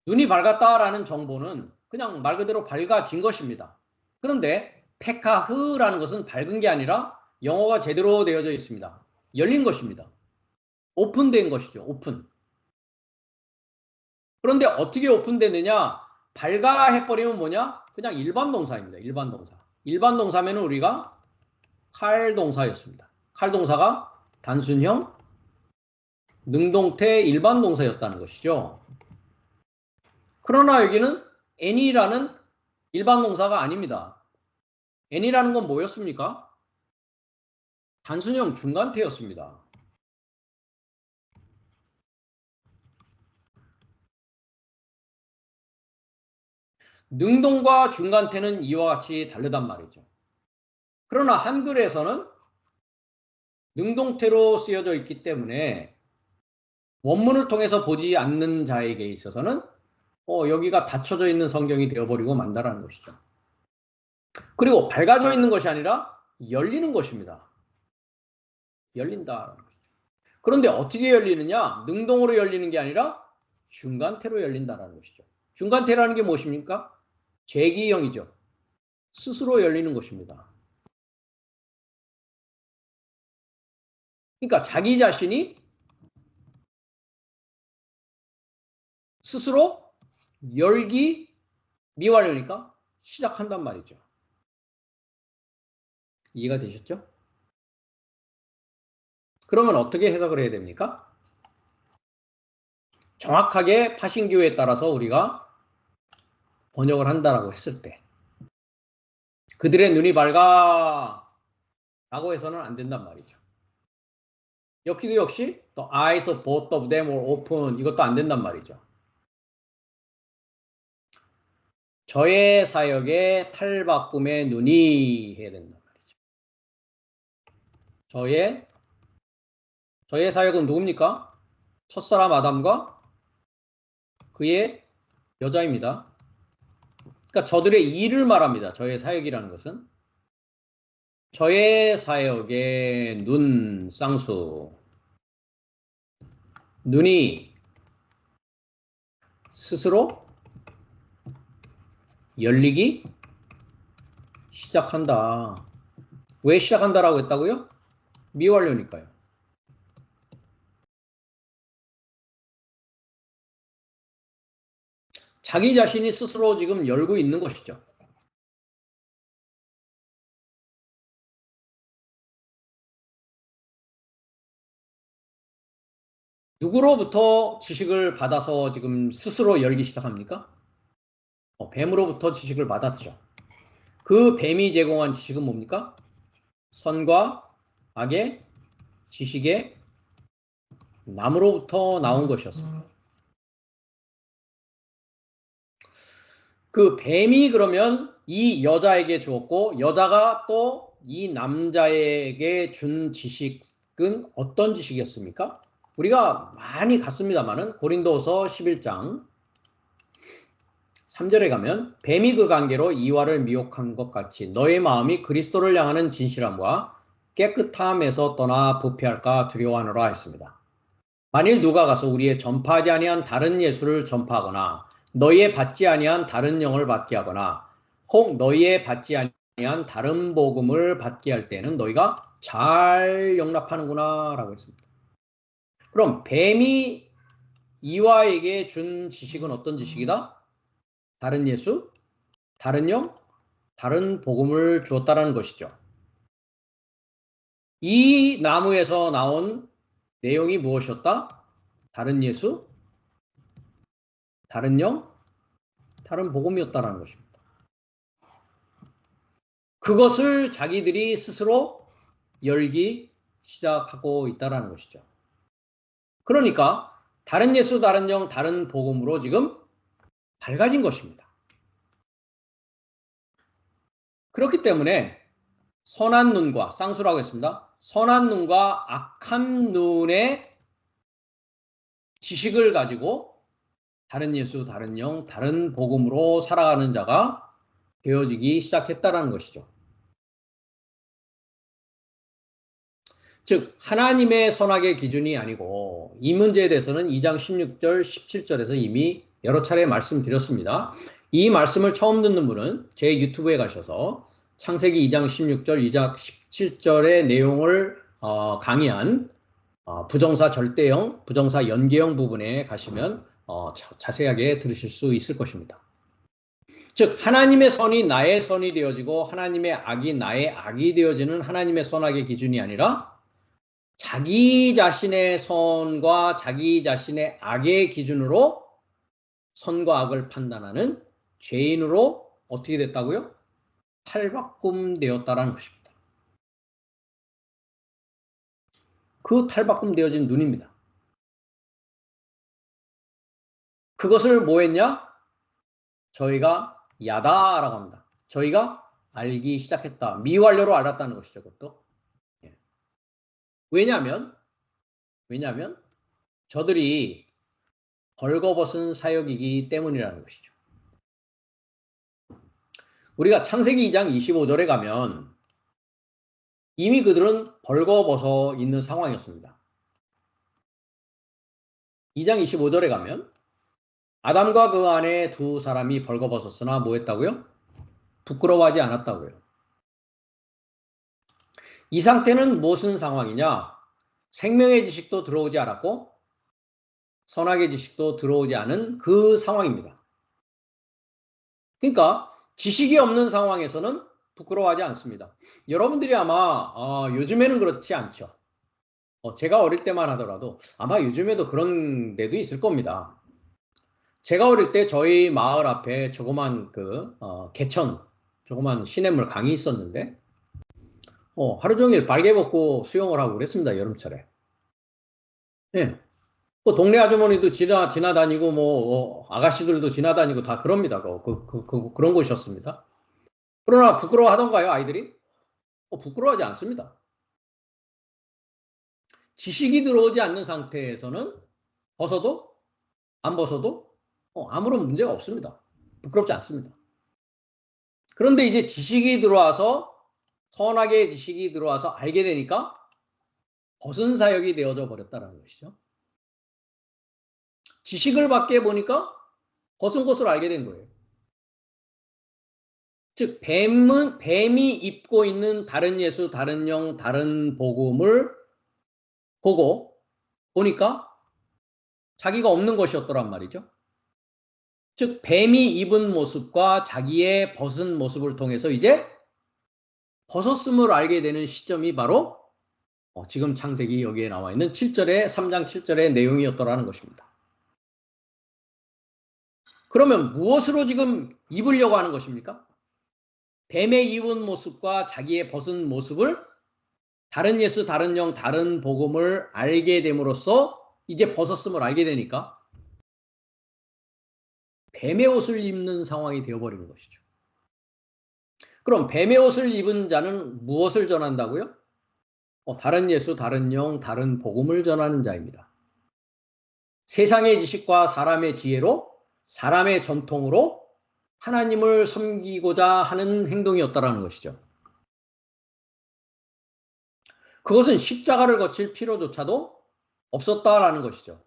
눈이 밝았다라는 정보는 그냥 말 그대로 밝아진 것입니다. 그런데 페카흐라는 것은 밝은 게 아니라 영어가 제대로 되어져 있습니다. 열린 것입니다. 오픈된 것이죠. 오픈. 그런데 어떻게 오픈되느냐? 밝아 해버리면 뭐냐? 그냥 일반 동사입니다. 일반 동사. 일반 동사면 우리가 칼 동사였습니다. 칼 동사가 단순형 능동태 일반 동사였다는 것이죠. 그러나 여기는 any라는 일반 동사가 아닙니다. any라는 건 뭐였습니까? 단순형 중간태였습니다. 능동과 중간태는 이와 같이 다르단 말이죠. 그러나 한글에서는 능동태로 쓰여져 있기 때문에 원문을 통해서 보지 않는 자에게 있어서는 여기가 닫혀져 있는 성경이 되어버리고 만다라는 것이죠. 그리고 밝아져 있는 것이 아니라 열리는 것입니다. 열린다라는 것이죠. 그런데 어떻게 열리느냐? 능동으로 열리는 게 아니라 중간태로 열린다라는 것이죠. 중간태라는 게 무엇입니까? 재기형이죠. 스스로 열리는 것입니다. 그러니까 자기 자신이 스스로 열기 미완료니까 시작한단 말이죠. 이해가 되셨죠? 그러면 어떻게 해석을 해야 됩니까? 정확하게 파신교에 따라서 우리가 번역을 한다라고 했을 때 그들의 눈이 밝아 라고 해서는 안 된단 말이죠. 여기도 역시 The eyes of both of them were open 이것도 안 된단 말이죠. 저의 사역에 탈바꿈의 눈이 해야 된단 말이죠. 저의 사역은 누굽니까? 첫사람 아담과 그의 여자입니다. 그러니까 저들의 일을 말합니다. 저의 사역이라는 것은. 저의 사역의 눈, 쌍수. 눈이 스스로 열리기 시작한다. 왜 시작한다라고 했다고요? 미완료니까요. 자기 자신이 스스로 지금 열고 있는 것이죠. 누구로부터 지식을 받아서 지금 스스로 열기 시작합니까? 뱀으로부터 지식을 받았죠. 그 뱀이 제공한 지식은 뭡니까? 선과 악의 지식의 나무로부터 나온 것이었습니다. 그 뱀이 그러면 이 여자에게 주었고 여자가 또 이 남자에게 준 지식은 어떤 지식이었습니까? 우리가 많이 갔습니다만은 고린도서 11장 3절에 가면 뱀이 그 관계로 이와를 미혹한 것 같이 너의 마음이 그리스도를 향하는 진실함과 깨끗함에서 떠나 부패할까 두려워하노라 했습니다. 만일 누가 가서 우리의 전파하지 아니한 다른 예수를 전파하거나 너희의 받지 아니한 다른 영을 받게 하거나 혹 너희의 받지 아니한 다른 복음을 받게 할 때는 너희가 잘 용납하는구나 라고 했습니다. 그럼 뱀이 이와에게 준 지식은 어떤 지식이다? 다른 예수, 다른 영, 다른 복음을 주었다라는 것이죠. 이 나무에서 나온 내용이 무엇이었다? 다른 예수, 다른 영, 다른 복음이었다라는 것입니다. 그것을 자기들이 스스로 열기 시작하고 있다라는 것이죠. 그러니까 다른 예수, 다른 영, 다른 복음으로 지금 밝아진 것입니다. 그렇기 때문에 선한 눈과 쌍수라고 했습니다. 선한 눈과 악한 눈의 지식을 가지고 다른 예수, 다른 영, 다른 복음으로 살아가는 자가 되어지기 시작했다라는 것이죠. 즉 하나님의 선악의 기준이 아니고 이 문제에 대해서는 2장 16절, 17절에서 이미 여러 차례 말씀드렸습니다. 이 말씀을 처음 듣는 분은 제 유튜브에 가셔서 창세기 2장 16절, 2장 17절의 내용을 강의한 부정사 절대형, 부정사 연계형 부분에 가시면 자세하게 들으실 수 있을 것입니다. 즉 하나님의 선이 나의 선이 되어지고 하나님의 악이 나의 악이 되어지는 하나님의 선악의 기준이 아니라 자기 자신의 선과 자기 자신의 악의 기준으로 선과 악을 판단하는 죄인으로 어떻게 됐다고요? 탈바꿈되었다라는 것입니다. 그 탈바꿈되어진 눈입니다. 그것을 뭐 했냐? 저희가 야다라고 합니다. 저희가 알기 시작했다. 미완료로 알았다는 것이죠. 그것도. 왜냐하면 저들이 벌거벗은 사역이기 때문이라는 것이죠. 우리가 창세기 2장 25절에 가면 이미 그들은 벌거벗어 있는 상황이었습니다. 2장 25절에 가면 아담과 그 아내 두 사람이 벌거벗었으나 뭐 했다고요? 부끄러워하지 않았다고요. 이 상태는 무슨 상황이냐? 생명의 지식도 들어오지 않았고 선악의 지식도 들어오지 않은 그 상황입니다. 그러니까 지식이 없는 상황에서는 부끄러워하지 않습니다. 여러분들이 아마 요즘에는 그렇지 않죠. 제가 어릴 때만 하더라도 아마 요즘에도 그런 데도 있을 겁니다. 제가 어릴 때 저희 마을 앞에 조그만 개천, 조그만 시냇물 강이 있었는데 하루 종일 발개 벗고 수영을 하고 그랬습니다. 여름철에. 예. 동네 아주머니도 지나다니고 아가씨들도 지나다니고 다 그럽니다. 그런 곳이었습니다. 그러나 부끄러워하던가요, 아이들이? 부끄러워하지 않습니다. 지식이 들어오지 않는 상태에서는 벗어도 안 벗어도 아무런 문제가 없습니다. 부끄럽지 않습니다. 그런데 이제 지식이 들어와서 선악의 지식이 들어와서 알게 되니까 벗은 사역이 되어져 버렸다는 것이죠. 지식을 받게 보니까 벗은 것을 알게 된 거예요. 즉 뱀이 입고 있는 다른 예수, 다른 영, 다른 복음을 보고 보니까 자기가 없는 것이었더란 말이죠. 즉 뱀이 입은 모습과 자기의 벗은 모습을 통해서 이제 벗었음을 알게 되는 시점이 바로 지금 창세기 여기에 나와 있는 3장 7절의 내용이었더라는 것입니다. 그러면 무엇으로 지금 입으려고 하는 것입니까? 뱀의 입은 모습과 자기의 벗은 모습을 다른 예수, 다른 영, 다른 복음을 알게 됨으로써 이제 벗었음을 알게 되니까 뱀의 옷을 입는 상황이 되어버리는 것이죠. 그럼 뱀의 옷을 입은 자는 무엇을 전한다고요? 다른 예수, 다른 영, 다른 복음을 전하는 자입니다. 세상의 지식과 사람의 지혜로, 사람의 전통으로 하나님을 섬기고자 하는 행동이었다라는 것이죠. 그것은 십자가를 거칠 필요조차도 없었다라는 것이죠.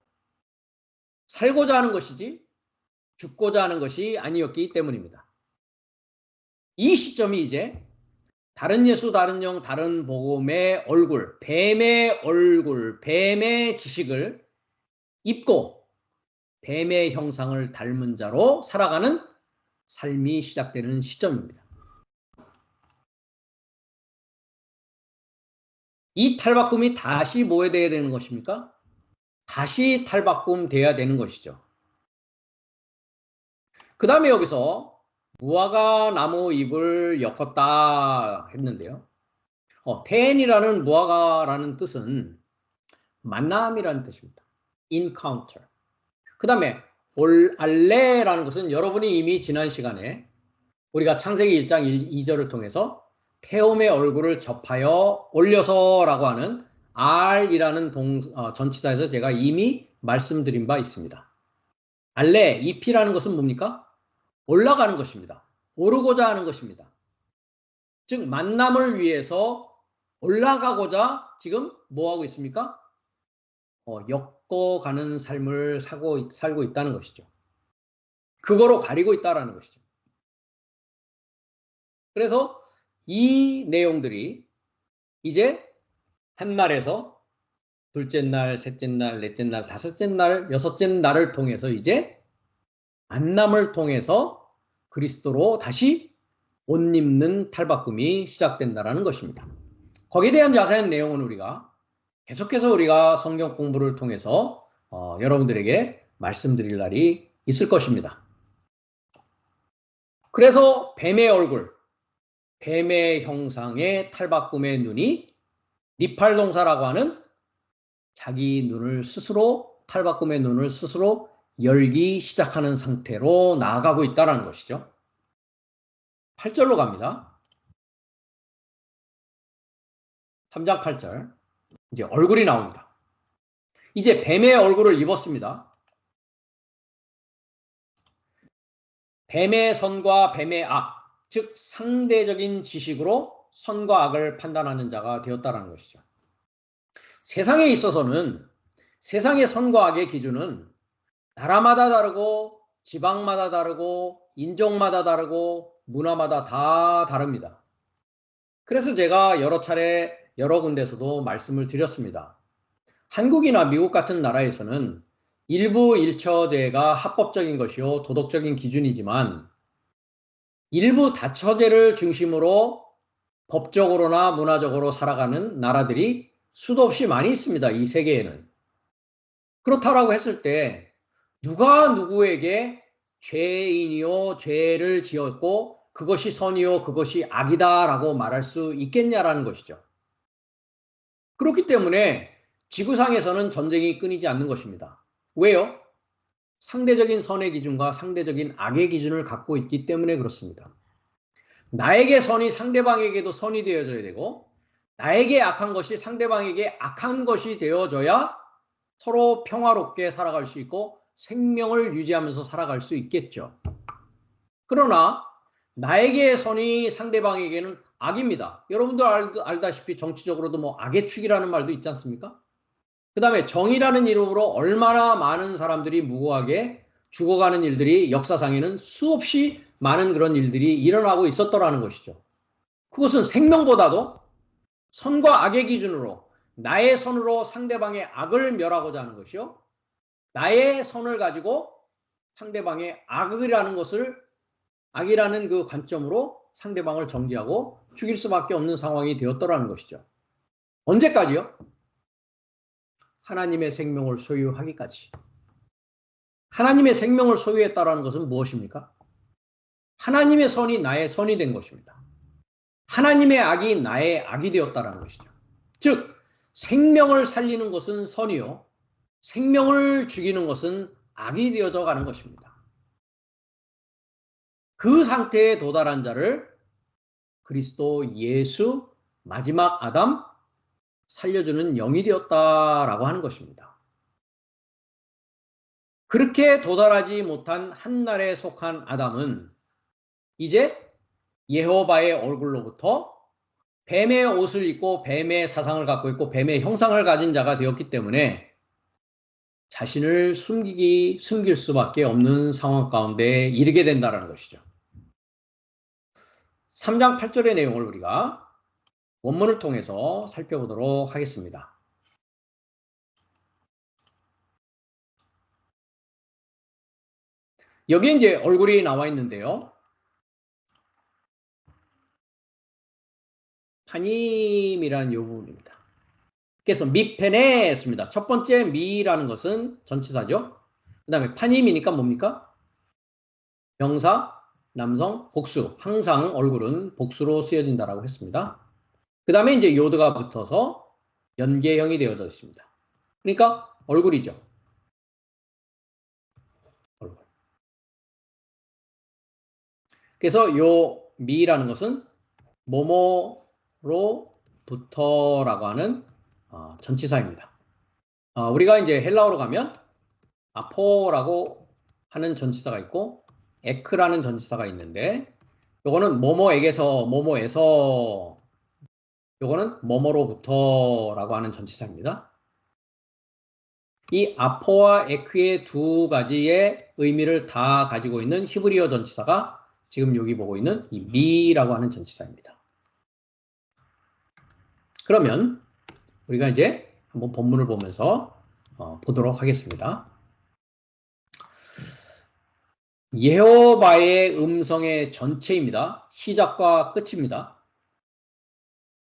살고자 하는 것이지 죽고자 하는 것이 아니었기 때문입니다. 이 시점이 이제 다른 예수, 다른 영, 다른 복음의 얼굴, 뱀의 지식을 입고 뱀의 형상을 닮은 자로 살아가는 삶이 시작되는 시점입니다. 이 탈바꿈이 다시 뭐에 대해야 되는 것입니까? 다시 탈바꿈 돼야 되는 것이죠. 그 다음에 여기서 무화과 나무 잎을 엮었다 했는데요. 텐이라는 무화과라는 뜻은 만남이라는 뜻입니다. encounter. 그 다음에 올알레라는 것은 여러분이 이미 지난 시간에 우리가 창세기 1장 2절을 통해서 태움의 얼굴을 접하여 올려서라고 하는 R이라는 전치사에서 제가 이미 말씀드린 바 있습니다. 알레, 잎이라는 것은 뭡니까? 올라가는 것입니다. 오르고자 하는 것입니다. 즉 만남을 위해서 올라가고자 지금 뭐하고 있습니까? 엮어가는 삶을 살고 있다는 것이죠. 그거로 가리고 있다는 것이죠. 그래서 이 내용들이 이제 한 날에서 둘째 날, 셋째 날, 넷째 날, 다섯째 날, 여섯째 날을 통해서 이제 만남을 통해서 그리스도로 다시 옷 입는 탈바꿈이 시작된다는 것입니다. 거기에 대한 자세한 내용은 계속해서 우리가 성경 공부를 통해서 여러분들에게 말씀드릴 날이 있을 것입니다. 그래서 뱀의 얼굴, 뱀의 형상의 탈바꿈의 눈이 니팔동사라고 하는 자기 눈을 스스로, 탈바꿈의 눈을 스스로 열기 시작하는 상태로 나아가고 있다는 것이죠. 8절로 갑니다. 3장 8절. 이제 얼굴이 나옵니다. 이제 뱀의 얼굴을 입었습니다. 뱀의 선과 뱀의 악, 즉 상대적인 지식으로 선과 악을 판단하는 자가 되었다는 것이죠. 세상에 있어서는 세상의 선과 악의 기준은 나라마다 다르고 지방마다 다르고 인종마다 다르고 문화마다 다 다릅니다. 그래서 제가 여러 차례 여러 군데서도 말씀을 드렸습니다. 한국이나 미국 같은 나라에서는 일부 일처제가 합법적인 것이요 도덕적인 기준이지만 일부 다처제를 중심으로 법적으로나 문화적으로 살아가는 나라들이 수도 없이 많이 있습니다. 이 세계에는. 그렇다라고 했을 때 누가 누구에게 죄인이요 죄를 지었고 그것이 선이요 그것이 악이다라고 말할 수 있겠냐라는 것이죠. 그렇기 때문에 지구상에서는 전쟁이 끊이지 않는 것입니다. 왜요? 상대적인 선의 기준과 상대적인 악의 기준을 갖고 있기 때문에 그렇습니다. 나에게 선이 상대방에게도 선이 되어져야 되고 나에게 악한 것이 상대방에게 악한 것이 되어져야 서로 평화롭게 살아갈 수 있고 생명을 유지하면서 살아갈 수 있겠죠. 그러나 나에게 선이 상대방에게는 악입니다. 여러분들 알다시피 정치적으로도 뭐 악의 축이라는 말도 있지 않습니까? 그 다음에 정의라는 이름으로 얼마나 많은 사람들이 무고하게 죽어가는 일들이 역사상에는 수없이 많은 그런 일들이 일어나고 있었더라는 것이죠. 그것은 생명보다도 선과 악의 기준으로 나의 선으로 상대방의 악을 멸하고자 하는 것이요. 나의 선을 가지고 상대방의 악이라는 그 관점으로 상대방을 정죄하고 죽일 수밖에 없는 상황이 되었더라는 것이죠. 언제까지요? 하나님의 생명을 소유하기까지. 하나님의 생명을 소유했다는 것은 무엇입니까? 하나님의 선이 나의 선이 된 것입니다. 하나님의 악이 나의 악이 되었다는 것이죠. 즉 생명을 살리는 것은 선이요. 생명을 죽이는 것은 악이 되어져 가는 것입니다. 그 상태에 도달한 자를 그리스도 예수 마지막 아담 살려주는 영이 되었다라고 하는 것입니다. 그렇게 도달하지 못한 한날에 속한 아담은 이제 여호와의 얼굴로부터 뱀의 옷을 입고 뱀의 사상을 갖고 있고 뱀의 형상을 가진 자가 되었기 때문에 자신을 숨길 수밖에 없는 상황 가운데 이르게 된다는 것이죠. 3장 8절의 내용을 우리가 원문을 통해서 살펴보도록 하겠습니다. 여기에 이제 얼굴이 나와 있는데요. 파님이라는 요 부분입니다. 그래서 미페네 했습니다. 첫 번째 미라는 것은 전치사죠. 그 다음에 파님이니까 뭡니까? 명사, 남성, 복수. 항상 얼굴은 복수로 쓰여진다라고 했습니다. 그 다음에 이제 요드가 붙어서 연계형이 되어져 있습니다. 그러니까 얼굴이죠. 얼굴. 그래서 요 미라는 것은 뭐뭐로부터라고 하는 전치사입니다. 우리가 이제 헬라어로 가면 아포라고 하는 전치사가 있고 에크라는 전치사가 있는데 요거는 뭐뭐에게서 뭐뭐에서 요거는 뭐뭐로부터라고 하는 전치사입니다. 이 아포와 에크의 두 가지의 의미를 다 가지고 있는 히브리어 전치사가 지금 여기 보고 있는 이 미라고 하는 전치사입니다. 그러면 우리가 이제 한번 본문을 보면서 보도록 하겠습니다. 여호와의 음성의 전체입니다. 시작과 끝입니다.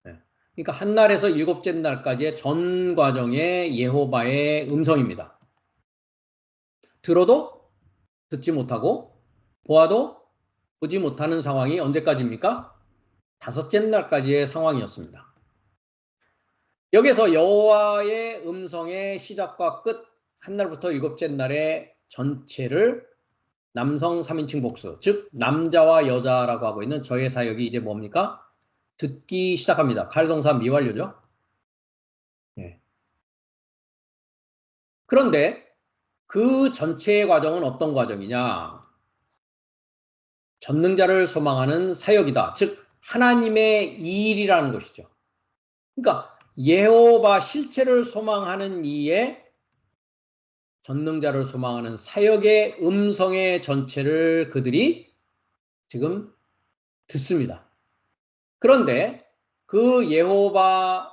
네. 그러니까 한 날에서 일곱째 날까지의 전 과정의 여호와의 음성입니다. 들어도 듣지 못하고 보아도 보지 못하는 상황이 언제까지입니까? 다섯째 날까지의 상황이었습니다. 여기서 여호와의 음성의 시작과 끝, 한 날부터 일곱째 날의 전체를 남성 3인칭 복수, 즉 남자와 여자라고 하고 있는 저의 사역이 이제 뭡니까? 듣기 시작합니다. 칼동사 미완료죠. 네. 그런데 그 전체의 과정은 어떤 과정이냐? 전능자를 소망하는 사역이다. 즉 하나님의 일이라는 것이죠. 그러니까 여호와 실체를 소망하는 이에 전능자를 소망하는 사역의 음성의 전체를 그들이 지금 듣습니다. 그런데 그 여호와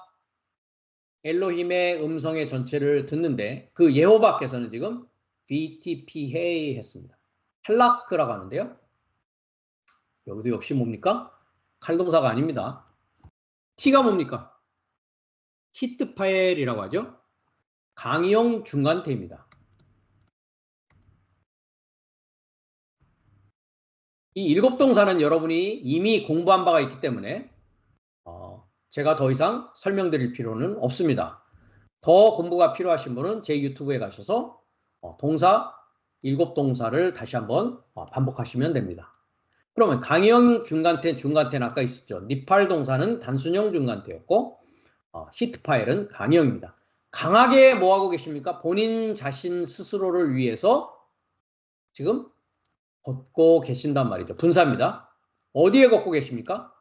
엘로힘의 음성의 전체를 듣는데 그 여호와께서는 지금 BTPA 했습니다. 할라크라고 하는데요. 여기도 역시 뭡니까? 칼동사가 아닙니다. T가 뭡니까? 히트파엘이라고 하죠. 강의용 중간태입니다. 이 일곱 동사는 여러분이 이미 공부한 바가 있기 때문에 제가 더 이상 설명드릴 필요는 없습니다. 더 공부가 필요하신 분은 제 유튜브에 가셔서 동사, 일곱 동사를 다시 한번 반복하시면 됩니다. 그러면 강형 중간태는 아까 있었죠. 니팔 동사는 단순형 중간태였고 히트파일은 강형입니다. 강하게 뭐하고 계십니까? 본인 자신 스스로를 위해서 지금 걷고 계신단 말이죠. 분사입니다. 어디에 걷고 계십니까?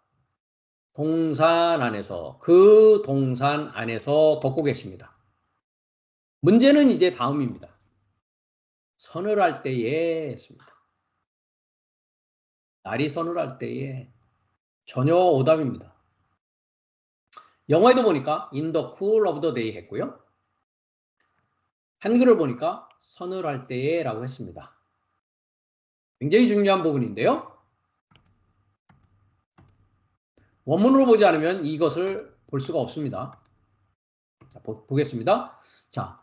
동산 안에서, 그 동산 안에서 걷고 계십니다. 문제는 이제 다음입니다. 서늘할 때에 했습니다. 날이 서늘할 때에 전혀 오답입니다. 영어에도 보니까 in the cool of the day 했고요. 한글을 보니까 서늘할 때에 라고 했습니다. 굉장히 중요한 부분인데요. 원문으로 보지 않으면 이것을 볼 수가 없습니다. 자, 보겠습니다. 자,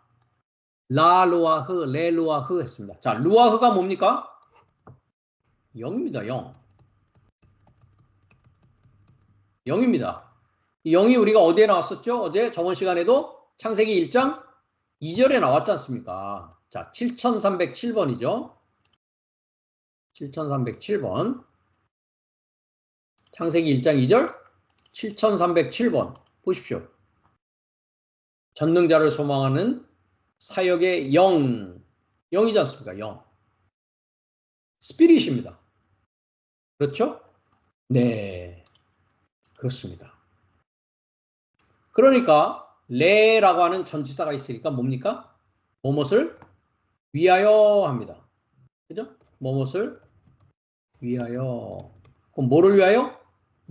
라 루아흐, 레 루아흐 했습니다. 자, 루아흐가 뭡니까? 0입니다. 0. 0입니다. 이 0이 우리가 어디에 나왔었죠? 어제 저번 시간에도 창세기 1장 2절에 나왔지 않습니까? 자, 7307번이죠. 7307번. 창세기 1장 2절 7307번 보십시오. 전능자를 소망하는 사역의 0이지 않습니까? 0. 스피릿입니다. 그렇죠? 네, 그렇습니다. 그러니까 레라고 하는 전치사가 있으니까 뭡니까? 뭐뭇을 위하여 합니다. 그죠? 뭐뭇을 위하여. 그럼 뭐를 위하여?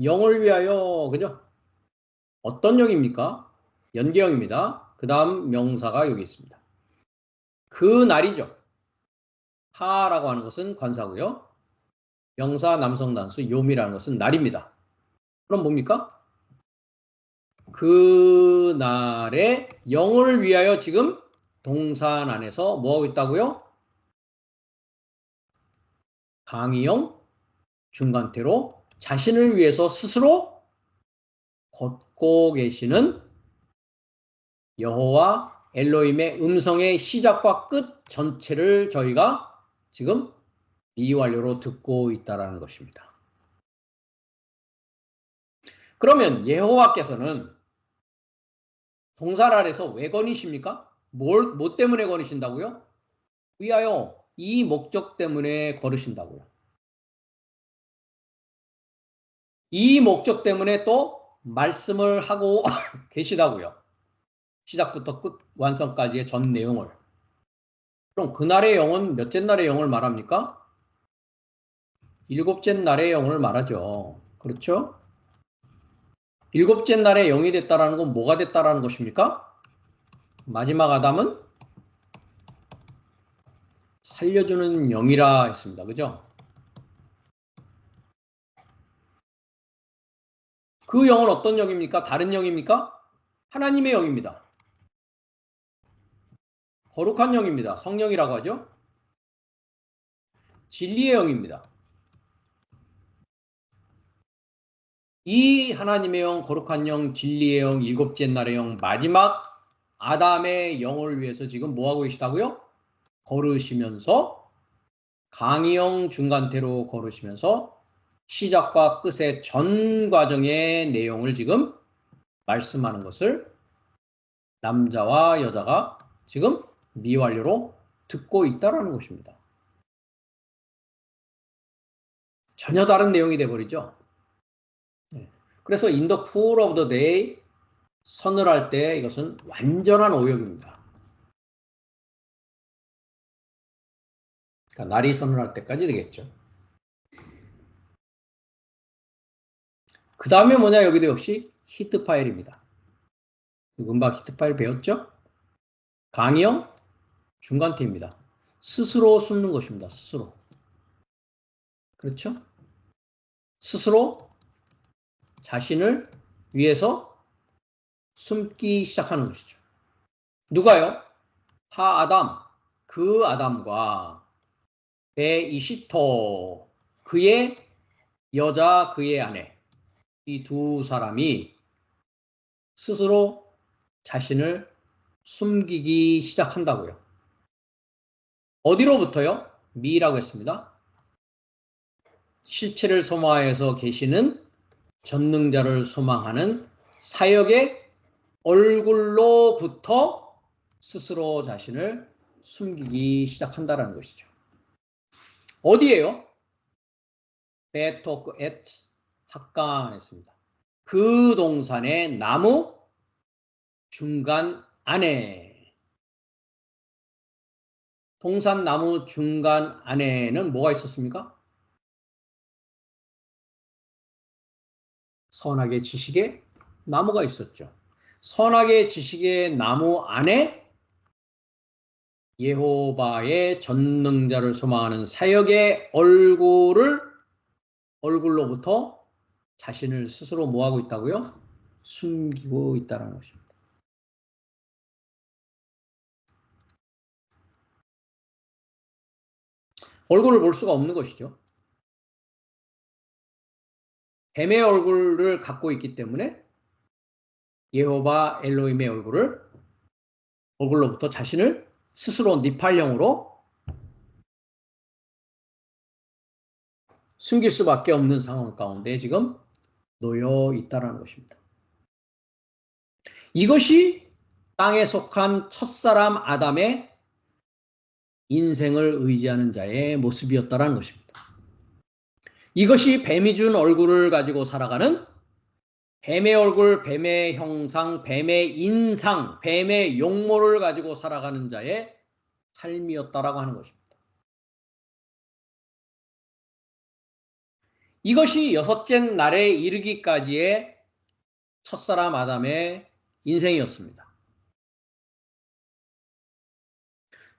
영을 위하여. 그죠? 어떤 영입니까? 연계형입니다. 그 다음 명사가 여기 있습니다. 그 날이죠. 하라고 하는 것은 관사고요. 명사 남성 단수 요미라는 것은 날입니다. 그럼 뭡니까? 그 날의 영을 위하여 지금 동산 안에서 뭐하고 있다고요? 강의형 중간태로 자신을 위해서 스스로 걷고 계시는 여호와 엘로힘의 음성의 시작과 끝 전체를 저희가 지금 미완료로 듣고 있다는 것입니다. 그러면 여호와께서는 동사 아래서 왜 거니십니까? 뭐 때문에 거니신다고요? 위하여, 이 목적 때문에 걸으신다고요. 이 목적 때문에 또 말씀을 하고 계시다고요. 시작부터 끝 완성까지의 전 내용을. 그럼 그날의 영은 몇째 날의 영을 말합니까? 일곱째 날의 영을 말하죠. 그렇죠? 일곱째 날에 영이 됐다라는 건 뭐가 됐다라는 것입니까? 마지막 아담은 살려주는 영이라 했습니다. 그죠? 그 영은 어떤 영입니까? 다른 영입니까? 하나님의 영입니다. 거룩한 영입니다. 성령이라고 하죠. 진리의 영입니다. 이 하나님의 영, 거룩한 영, 진리의 영, 일곱째 날의 영, 마지막 아담의 영을 위해서 지금 뭐하고 계시다고요? 걸으시면서 강형 중간태로 걸으시면서 시작과 끝의 전 과정의 내용을 지금 말씀하는 것을 남자와 여자가 지금 미완료로 듣고 있다는 것입니다. 전혀 다른 내용이 돼버리죠. 그래서 in the cool of the day 서늘할 때 이것은 완전한 오역입니다. 그러니까 날이 서늘할 때까지 되겠죠. 그 다음에 뭐냐, 여기도 역시 히트 파일입니다. 금방 히트 파일 배웠죠? 강형 중간태입니다. 스스로 숨는 것입니다. 스스로. 그렇죠? 스스로 자신을 위해서 숨기 시작하는 것이죠. 누가요? 하 아담, 그 아담과 배 이시토, 그의 여자, 그의 아내, 이 두 사람이 스스로 자신을 숨기기 시작한다고요. 어디로부터요? 미라고 했습니다. 실체를 소망해서 계시는 전능자를 소망하는 사역의 얼굴로부터 스스로 자신을 숨기기 시작한다는 것이죠. 어디에요? 베토크 앳 학간했습니다. 그 동산의 나무 중간 안에, 동산 나무 중간 안에는 뭐가 있었습니까? 선악의 지식의 나무가 있었죠. 선악의 지식의 나무 안에 여호와의 전능자를 소망하는 사역의 얼굴로부터 자신을 스스로 뭐하고 있다고요? 숨기고 있다는 것입니다. 얼굴을 볼 수가 없는 것이죠. 뱀의 얼굴을 갖고 있기 때문에 여호와 엘로힘의 얼굴로부터 자신을 스스로 니팔령으로 숨길 수밖에 없는 상황 가운데 지금 놓여 있다는 것입니다. 이것이 땅에 속한 첫사람 아담의 인생을 의지하는 자의 모습이었다는 것입니다. 이것이 뱀이 준 얼굴을 가지고 살아가는 뱀의 얼굴, 뱀의 형상, 뱀의 인상, 뱀의 용모를 가지고 살아가는 자의 삶이었다라고 하는 것입니다. 이것이 여섯째 날에 이르기까지의 첫사람 아담의 인생이었습니다.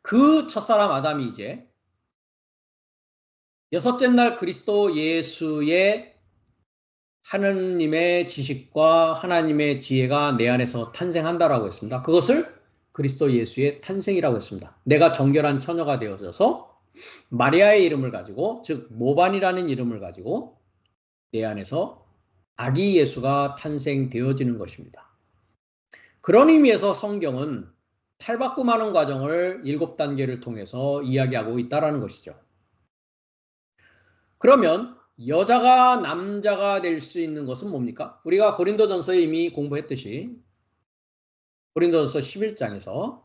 그 첫사람 아담이 이제 여섯째 날 그리스도 예수의 하나님의 지식과 하나님의 지혜가 내 안에서 탄생한다라고 했습니다. 그것을 그리스도 예수의 탄생이라고 했습니다. 내가 정결한 처녀가 되어져서 마리아의 이름을 가지고, 즉 모반이라는 이름을 가지고 내 안에서 아기 예수가 탄생되어지는 것입니다. 그런 의미에서 성경은 탈바꿈하는 과정을 7단계를 통해서 이야기하고 있다는 것이죠. 그러면 여자가 남자가 될 수 있는 것은 뭡니까? 우리가 고린도전서에 이미 공부했듯이 고린도전서 11장에서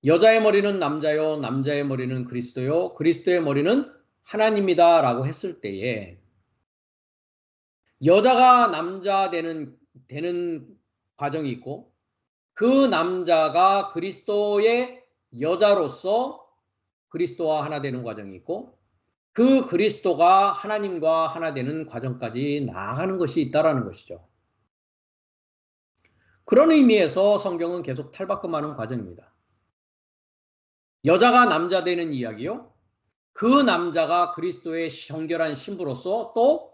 여자의 머리는 남자요, 남자의 머리는 그리스도요, 그리스도의 머리는 하나님이다 라고 했을 때에 여자가 남자 되는 과정이 있고, 그 남자가 그리스도의 여자로서 그리스도와 하나 되는 과정이 있고, 그 그리스도가 하나님과 하나 되는 과정까지 나아가는 것이 있다라는 것이죠. 그런 의미에서 성경은 계속 탈바꿈하는 과정입니다. 여자가 남자 되는 이야기요. 그 남자가 그리스도의 정결한 신부로서 또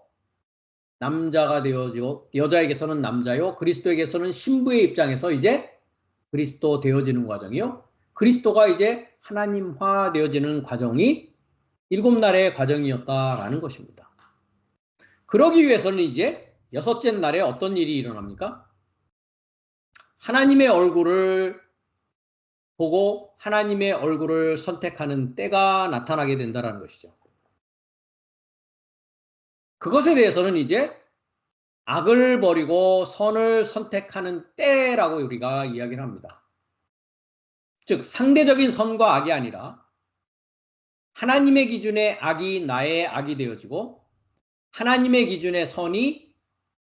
남자가 되어지고 여자에게서는 남자요. 그리스도에게서는 신부의 입장에서 이제 그리스도 되어지는 과정이요. 그리스도가 이제 하나님화 되어지는 과정이 7날의 과정이었다라는 것입니다. 그러기 위해서는 이제 6째 날에 어떤 일이 일어납니까? 하나님의 얼굴을 보고 하나님의 얼굴을 선택하는 때가 나타나게 된다는 것이죠. 그것에 대해서는 이제 악을 버리고 선을 선택하는 때라고 우리가 이야기를 합니다. 즉 상대적인 선과 악이 아니라 하나님의 기준의 악이 나의 악이 되어지고 하나님의 기준의 선이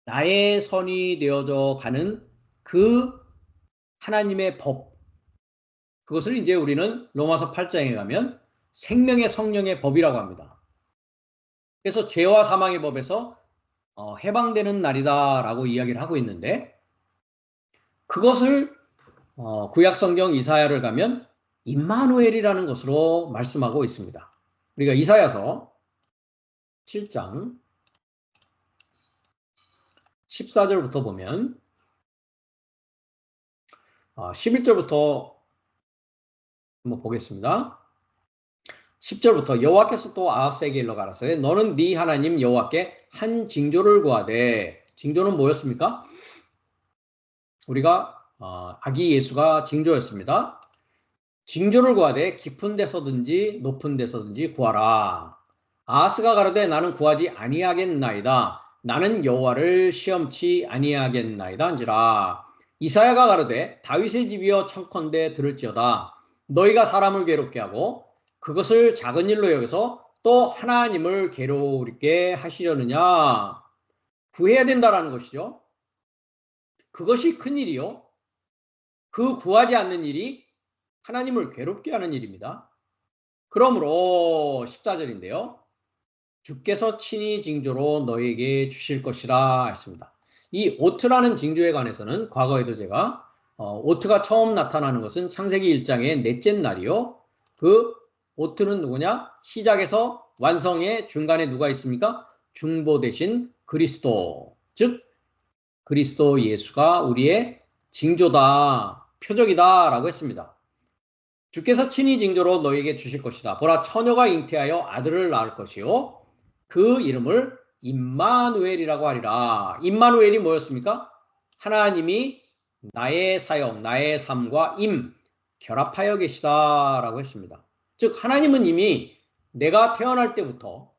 나의 선이 되어져 가는 그 하나님의 법, 그것을 이제 우리는 로마서 8장에 가면 생명의 성령의 법이라고 합니다. 그래서 죄와 사망의 법에서 해방되는 날이다라고 이야기를 하고 있는데, 그것을 구약성경 이사야를 가면 임마누엘이라는 것으로 말씀하고 있습니다. 우리가 이사야서 7장 14절부터 보면 11절부터 한번 보겠습니다. 10절부터 여호와께서 또 아하스에게 일러 가라사대 너는 네 하나님 여호와께 한 징조를 구하되, 징조는 뭐였습니까? 우리가 아기 예수가 징조였습니다. 징조를 구하되 깊은 데서든지 높은 데서든지 구하라. 아하스가 가로되 나는 구하지 아니하겠나이다. 나는 여호와를 시험치 아니하겠나이다 한지라. 이사야가 가로되 다윗의 집이여 청컨대 들을지어다. 너희가 사람을 괴롭게 하고 그것을 작은 일로 여겨서 또 하나님을 괴롭게 하시려느냐. 구해야 된다라는 것이죠. 그것이 큰 일이요. 그 구하지 않는 일이 하나님을 괴롭게 하는 일입니다. 그러므로 14절인데요. 주께서 친히 징조로 너에게 주실 것이라 했습니다. 이 오트라는 징조에 관해서는 과거에도 제가 오트가 처음 나타나는 것은 창세기 1장의 넷째 날이요. 그 오트는 누구냐? 시작에서 완성의 중간에 누가 있습니까? 중보 대신 그리스도, 즉 그리스도 예수가 우리의 징조다, 표적이다 라고 했습니다. 주께서 친히 징조로 너에게 주실 것이다. 보라, 처녀가 잉태하여 아들을 낳을 것이요. 그 이름을 임마누엘이라고 하리라. 임마누엘이 뭐였습니까? 하나님이 나의 사역, 나의 삶과 결합하여 계시다라고 했습니다. 즉 하나님은 이미 내가 태어날 때부터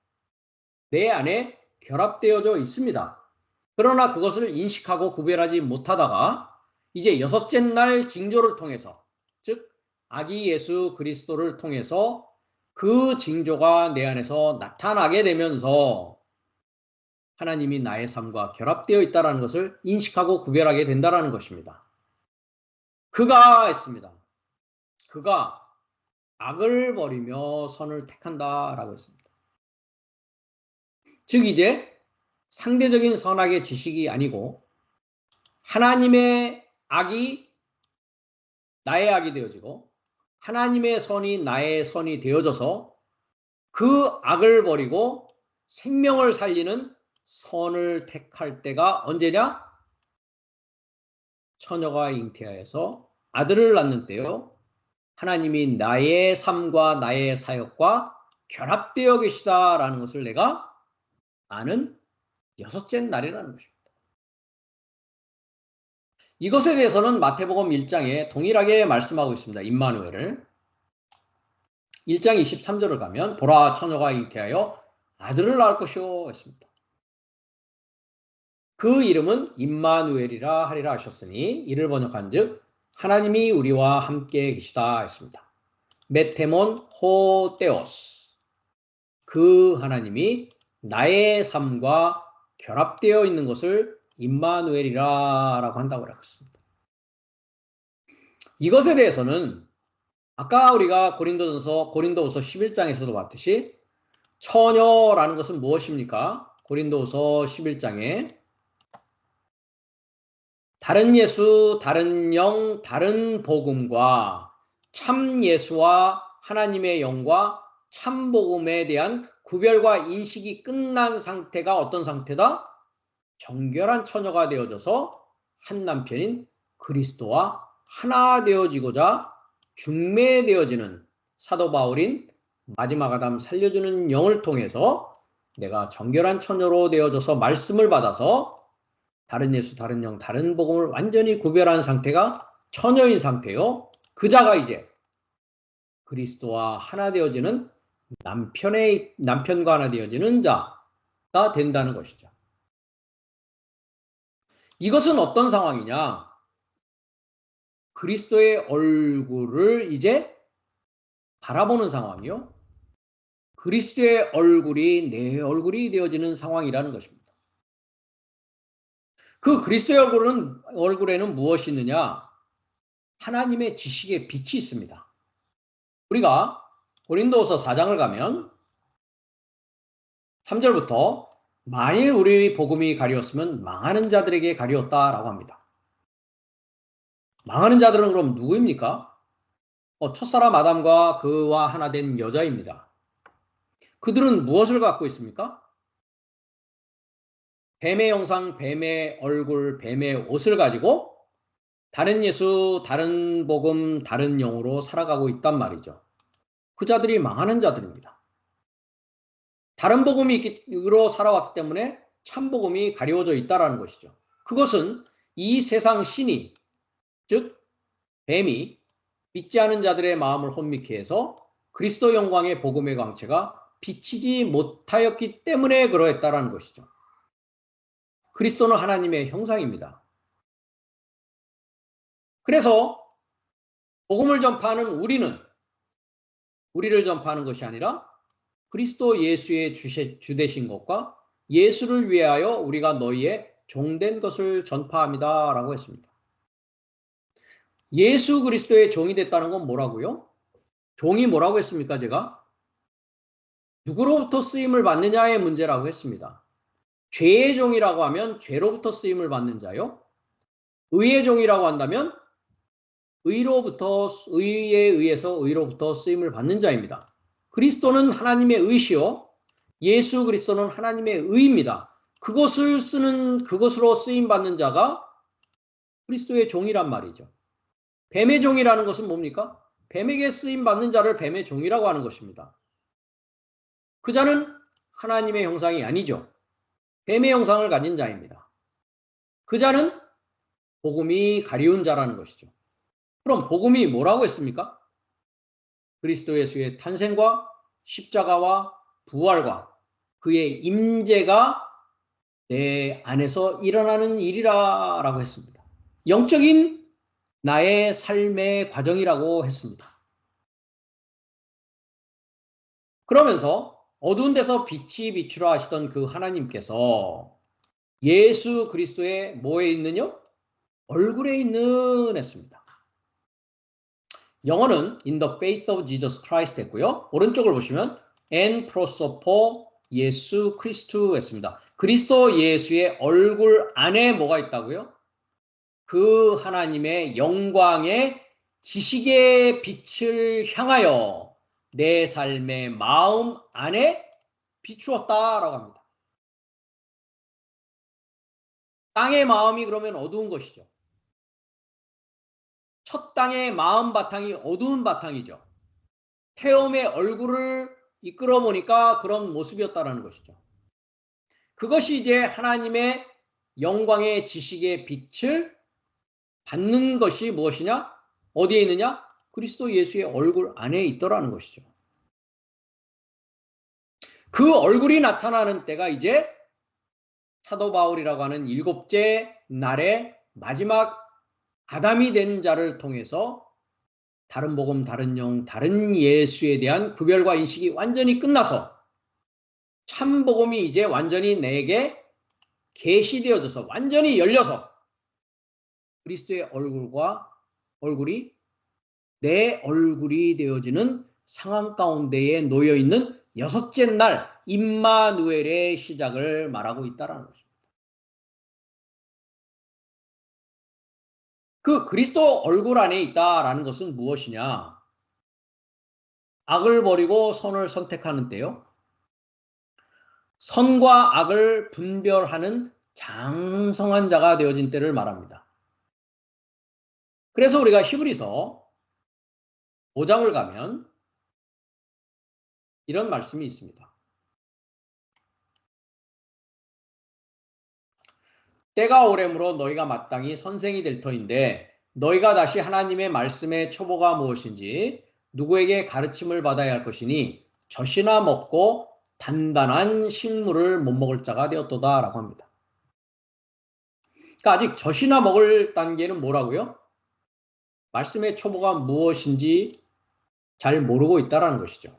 내 안에 결합되어져 있습니다. 그러나 그것을 인식하고 구별하지 못하다가 이제 6째 날 징조를 통해서, 즉 아기 예수 그리스도를 통해서 그 징조가 내 안에서 나타나게 되면서 하나님이 나의 삶과 결합되어 있다는 것을 인식하고 구별하게 된다는 것입니다. 그가 했습니다. 그가 악을 버리며 선을 택한다라고 했습니다. 즉 이제 상대적인 선악의 지식이 아니고 하나님의 악이 나의 악이 되어지고 하나님의 선이 나의 선이 되어져서 그 악을 버리고 생명을 살리는 선을 택할 때가 언제냐? 처녀가 잉태하여서 아들을 낳는 때요. 하나님이 나의 삶과 나의 사역과 결합되어 계시다라는 것을 내가 아는 6째 날이라는 것입니다. 이것에 대해서는 마태복음 1장에 동일하게 말씀하고 있습니다. 임마누엘을. 1장 23절을 가면 보라 처녀가 잉태하여 아들을 낳을 것이요 했습니다. 그 이름은 임마누엘이라 하리라 하셨으니 이를 번역한즉 하나님이 우리와 함께 계시다 했습니다. 메테몬 호테오스, 그 하나님이 나의 삶과 결합되어 있는 것을 임마누엘이라고 한다고 했습니다. 이것에 대해서는 아까 우리가 고린도후서 11장에서도 봤듯이 처녀라는 것은 무엇입니까? 고린도후서 11장에 다른 예수, 다른 영, 다른 복음과 참 예수와 하나님의 영과 참 복음에 대한 구별과 인식이 끝난 상태가 어떤 상태다? 정결한 처녀가 되어져서 한 남편인 그리스도와 하나 되어지고자 중매되어지는 사도 바울인 마지막 아담 살려주는 영을 통해서 내가 정결한 처녀로 되어져서 말씀을 받아서 다른 예수, 다른 영, 다른 복음을 완전히 구별한 상태가 처녀인 상태요. 그 자가 이제 그리스도와 하나 되어지는 남편과 하나 되어지는 자가 된다는 것이죠. 이것은 어떤 상황이냐? 그리스도의 얼굴을 이제 바라보는 상황이요. 그리스도의 얼굴이 내 얼굴이 되어지는 상황이라는 것입니다. 그 그리스도의 얼굴에는 무엇이 있느냐? 하나님의 지식의 빛이 있습니다. 우리가 고린도후서 4장을 가면 3절부터 만일 우리 복음이 가리웠으면 망하는 자들에게 가리웠다라고 합니다. 망하는 자들은 그럼 누구입니까? 첫사람 아담과 그와 하나 된 여자입니다. 그들은 무엇을 갖고 있습니까? 뱀의 형상, 뱀의 얼굴, 뱀의 옷을 가지고 다른 예수, 다른 복음, 다른 영으로 살아가고 있단 말이죠. 그 자들이 망하는 자들입니다. 다른 복음으로 살아왔기 때문에 참 복음이 가리워져 있다는 것이죠. 그것은 이 세상 신이, 즉 뱀이 믿지 않은 자들의 마음을 혼미케 해서 그리스도 영광의 복음의 광채가 비치지 못하였기 때문에 그러했다는 것이죠. 그리스도는 하나님의 형상입니다. 그래서 복음을 전파하는 우리를 전파하는 것이 아니라 그리스도 예수의 주 되신 것과 예수를 위하여 우리가 너희의 종된 것을 전파합니다 라고 했습니다. 예수 그리스도의 종이 됐다는 건 뭐라고요? 종이 뭐라고 했습니까? 제가 누구로부터 쓰임을 받느냐의 문제라고 했습니다. 죄의 종이라고 하면 죄로부터 쓰임을 받는 자요. 의의 종이라고 한다면 의에 의해서 의로부터 쓰임을 받는 자입니다. 그리스도는 하나님의 의시요. 예수 그리스도는 하나님의 의입니다. 그것으로 쓰임 받는 자가 그리스도의 종이란 말이죠. 뱀의 종이라는 것은 뭡니까? 뱀에게 쓰임 받는 자를 뱀의 종이라고 하는 것입니다. 그 자는 하나님의 형상이 아니죠. 뱀의 형상을 가진 자입니다. 그 자는 복음이 가리운 자라는 것이죠. 그럼 복음이 뭐라고 했습니까? 그리스도 예수의 탄생과 십자가와 부활과 그의 임재가 내 안에서 일어나는 일이라고 했습니다. 영적인 나의 삶의 과정이라고 했습니다. 그러면서 어두운 데서 빛이 비추라 하시던 그 하나님께서 예수 그리스도의 뭐에 있느냐? 얼굴에 있는 했습니다. 영어는 in the face of Jesus Christ 했고요. 오른쪽을 보시면 en prosopo 예수 그리스도 했습니다. 그리스도 예수의 얼굴 안에 뭐가 있다고요? 그 하나님의 영광의 지식의 빛을 향하여 내 삶의 마음 안에 비추었다라고 합니다. 땅의 마음이 그러면 어두운 것이죠. 첫 땅의 마음 바탕이 어두운 바탕이죠. 태음의 얼굴을 이끌어 보니까 그런 모습이었다는 것이죠. 그것이 이제 하나님의 영광의 지식의 빛을 받는 것이 무엇이냐? 어디에 있느냐? 그리스도 예수의 얼굴 안에 있더라는 것이죠. 그 얼굴이 나타나는 때가 이제 사도 바울이라고 하는 7째 날의 마지막 아담이 된 자를 통해서 다른 복음, 다른 영, 다른 예수에 대한 구별과 인식이 완전히 끝나서 참 복음이 이제 완전히 내게 계시되어져서 완전히 열려서 그리스도의 얼굴이 내 얼굴이 되어지는 상황 가운데에 놓여 있는 6째 날 임마누엘의 시작을 말하고 있다는 것입니다. 그 그리스도 얼굴 안에 있다라는 것은 무엇이냐? 악을 버리고 선을 선택하는 때요. 선과 악을 분별하는 장성한 자가 되어진 때를 말합니다. 그래서 우리가 히브리서 5장을 가면 이런 말씀이 있습니다. 때가 오래므로 너희가 마땅히 선생이 될 터인데 너희가 다시 하나님의 말씀의 초보가 무엇인지 누구에게 가르침을 받아야 할 것이니 젖이나 먹고 단단한 식물을 못 먹을 자가 되었도다 라고 합니다. 그러니까 아직 젖이나 먹을 단계는 뭐라고요? 말씀의 초보가 무엇인지 잘 모르고 있다는 것이죠.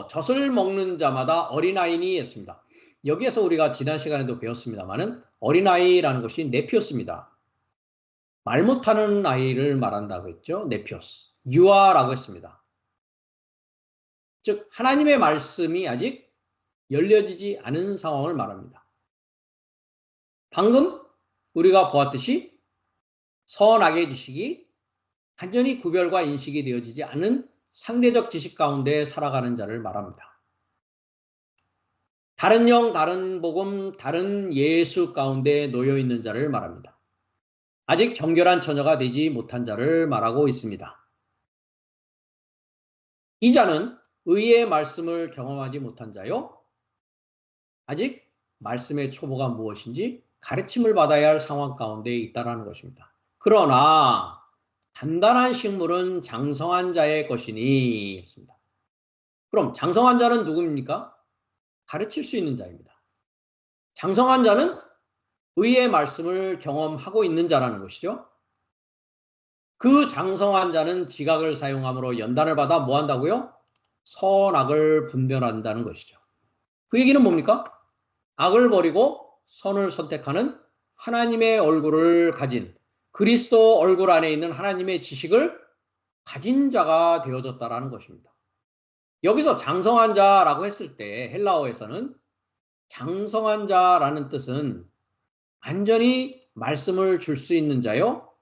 젖을 먹는 자마다 어린아이니 했습니다. 여기에서 우리가 지난 시간에도 배웠습니다만은 어린아이라는 것이 네피오스입니다. 말 못하는 아이를 말한다고 했죠. 네피오스. 유아라고 했습니다. 즉 하나님의 말씀이 아직 열려지지 않은 상황을 말합니다. 방금 우리가 보았듯이 선악의 지식이 완전히 구별과 인식이 되어지지 않은 상대적 지식 가운데 살아가는 자를 말합니다. 다른 영, 다른 복음, 다른 예수 가운데 놓여 있는 자를 말합니다. 아직 정결한 처녀가 되지 못한 자를 말하고 있습니다. 이 자는 의의 말씀을 경험하지 못한 자요. 아직 말씀의 초보가 무엇인지 가르침을 받아야 할 상황 가운데 있다는 것입니다. 그러나 단단한 식물은 장성한 자의 것이니 했습니다. 그럼 장성한 자는 누구입니까? 가르칠 수 있는 자입니다. 장성한 자는 의의 말씀을 경험하고 있는 자라는 것이죠. 그 장성한 자는 지각을 사용함으로 연단을 받아 뭐 한다고요? 선악을 분별한다는 것이죠. 그 얘기는 뭡니까? 악을 버리고 선을 선택하는 하나님의 얼굴을 가진 그리스도 얼굴 안에 있는 하나님의 지식을 가진 자가 되어졌다라는 것입니다. 여기서 장성한 자라고 했을 때 헬라어에서는 장성한 자라는 뜻은 완전히 말씀을 줄 수 있는 자요.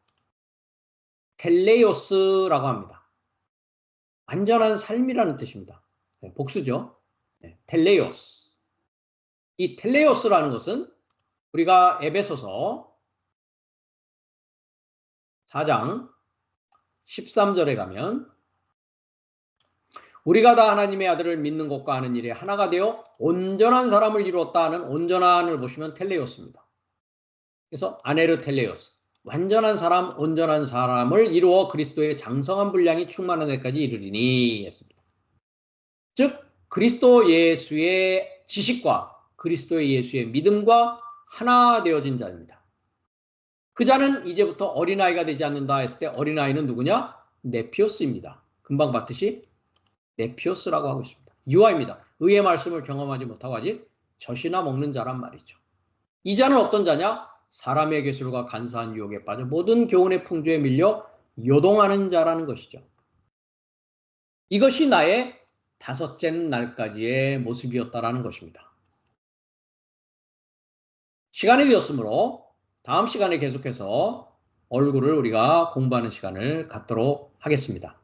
텔레오스라고 합니다. 완전한 삶이라는 뜻입니다. 복수죠. 텔레오스. 이 텔레오스라는 것은 우리가 에베소서 4장 13절에 가면 우리가 다 하나님의 아들을 믿는 것과 하는 일에 하나가 되어 온전한 사람을 이루었다 하는 온전한을 보시면 텔레오스입니다. 그래서 아네르 텔레오스. 완전한 사람, 온전한 사람을 이루어 그리스도의 장성한 분량이 충만한 데까지 이르리니 했습니다. 즉 그리스도 예수의 지식과 그리스도 예수의 믿음과 하나 되어진 자입니다. 그 자는 이제부터 어린아이가 되지 않는다 했을 때 어린아이는 누구냐? 네피오스입니다. 금방 봤듯이 네피오스라고 하고 있습니다. 유아입니다. 의의 말씀을 경험하지 못하고 아직 젖이나 먹는 자란 말이죠. 이 자는 어떤 자냐? 사람의 계술과 간사한 유혹에 빠져 모든 교훈의 풍조에 밀려 요동하는 자라는 것이죠. 이것이 나의 다섯째 날까지의 모습이었다라는 것입니다. 시간이 되었으므로 다음 시간에 계속해서 얼굴을 우리가 공부하는 시간을 갖도록 하겠습니다.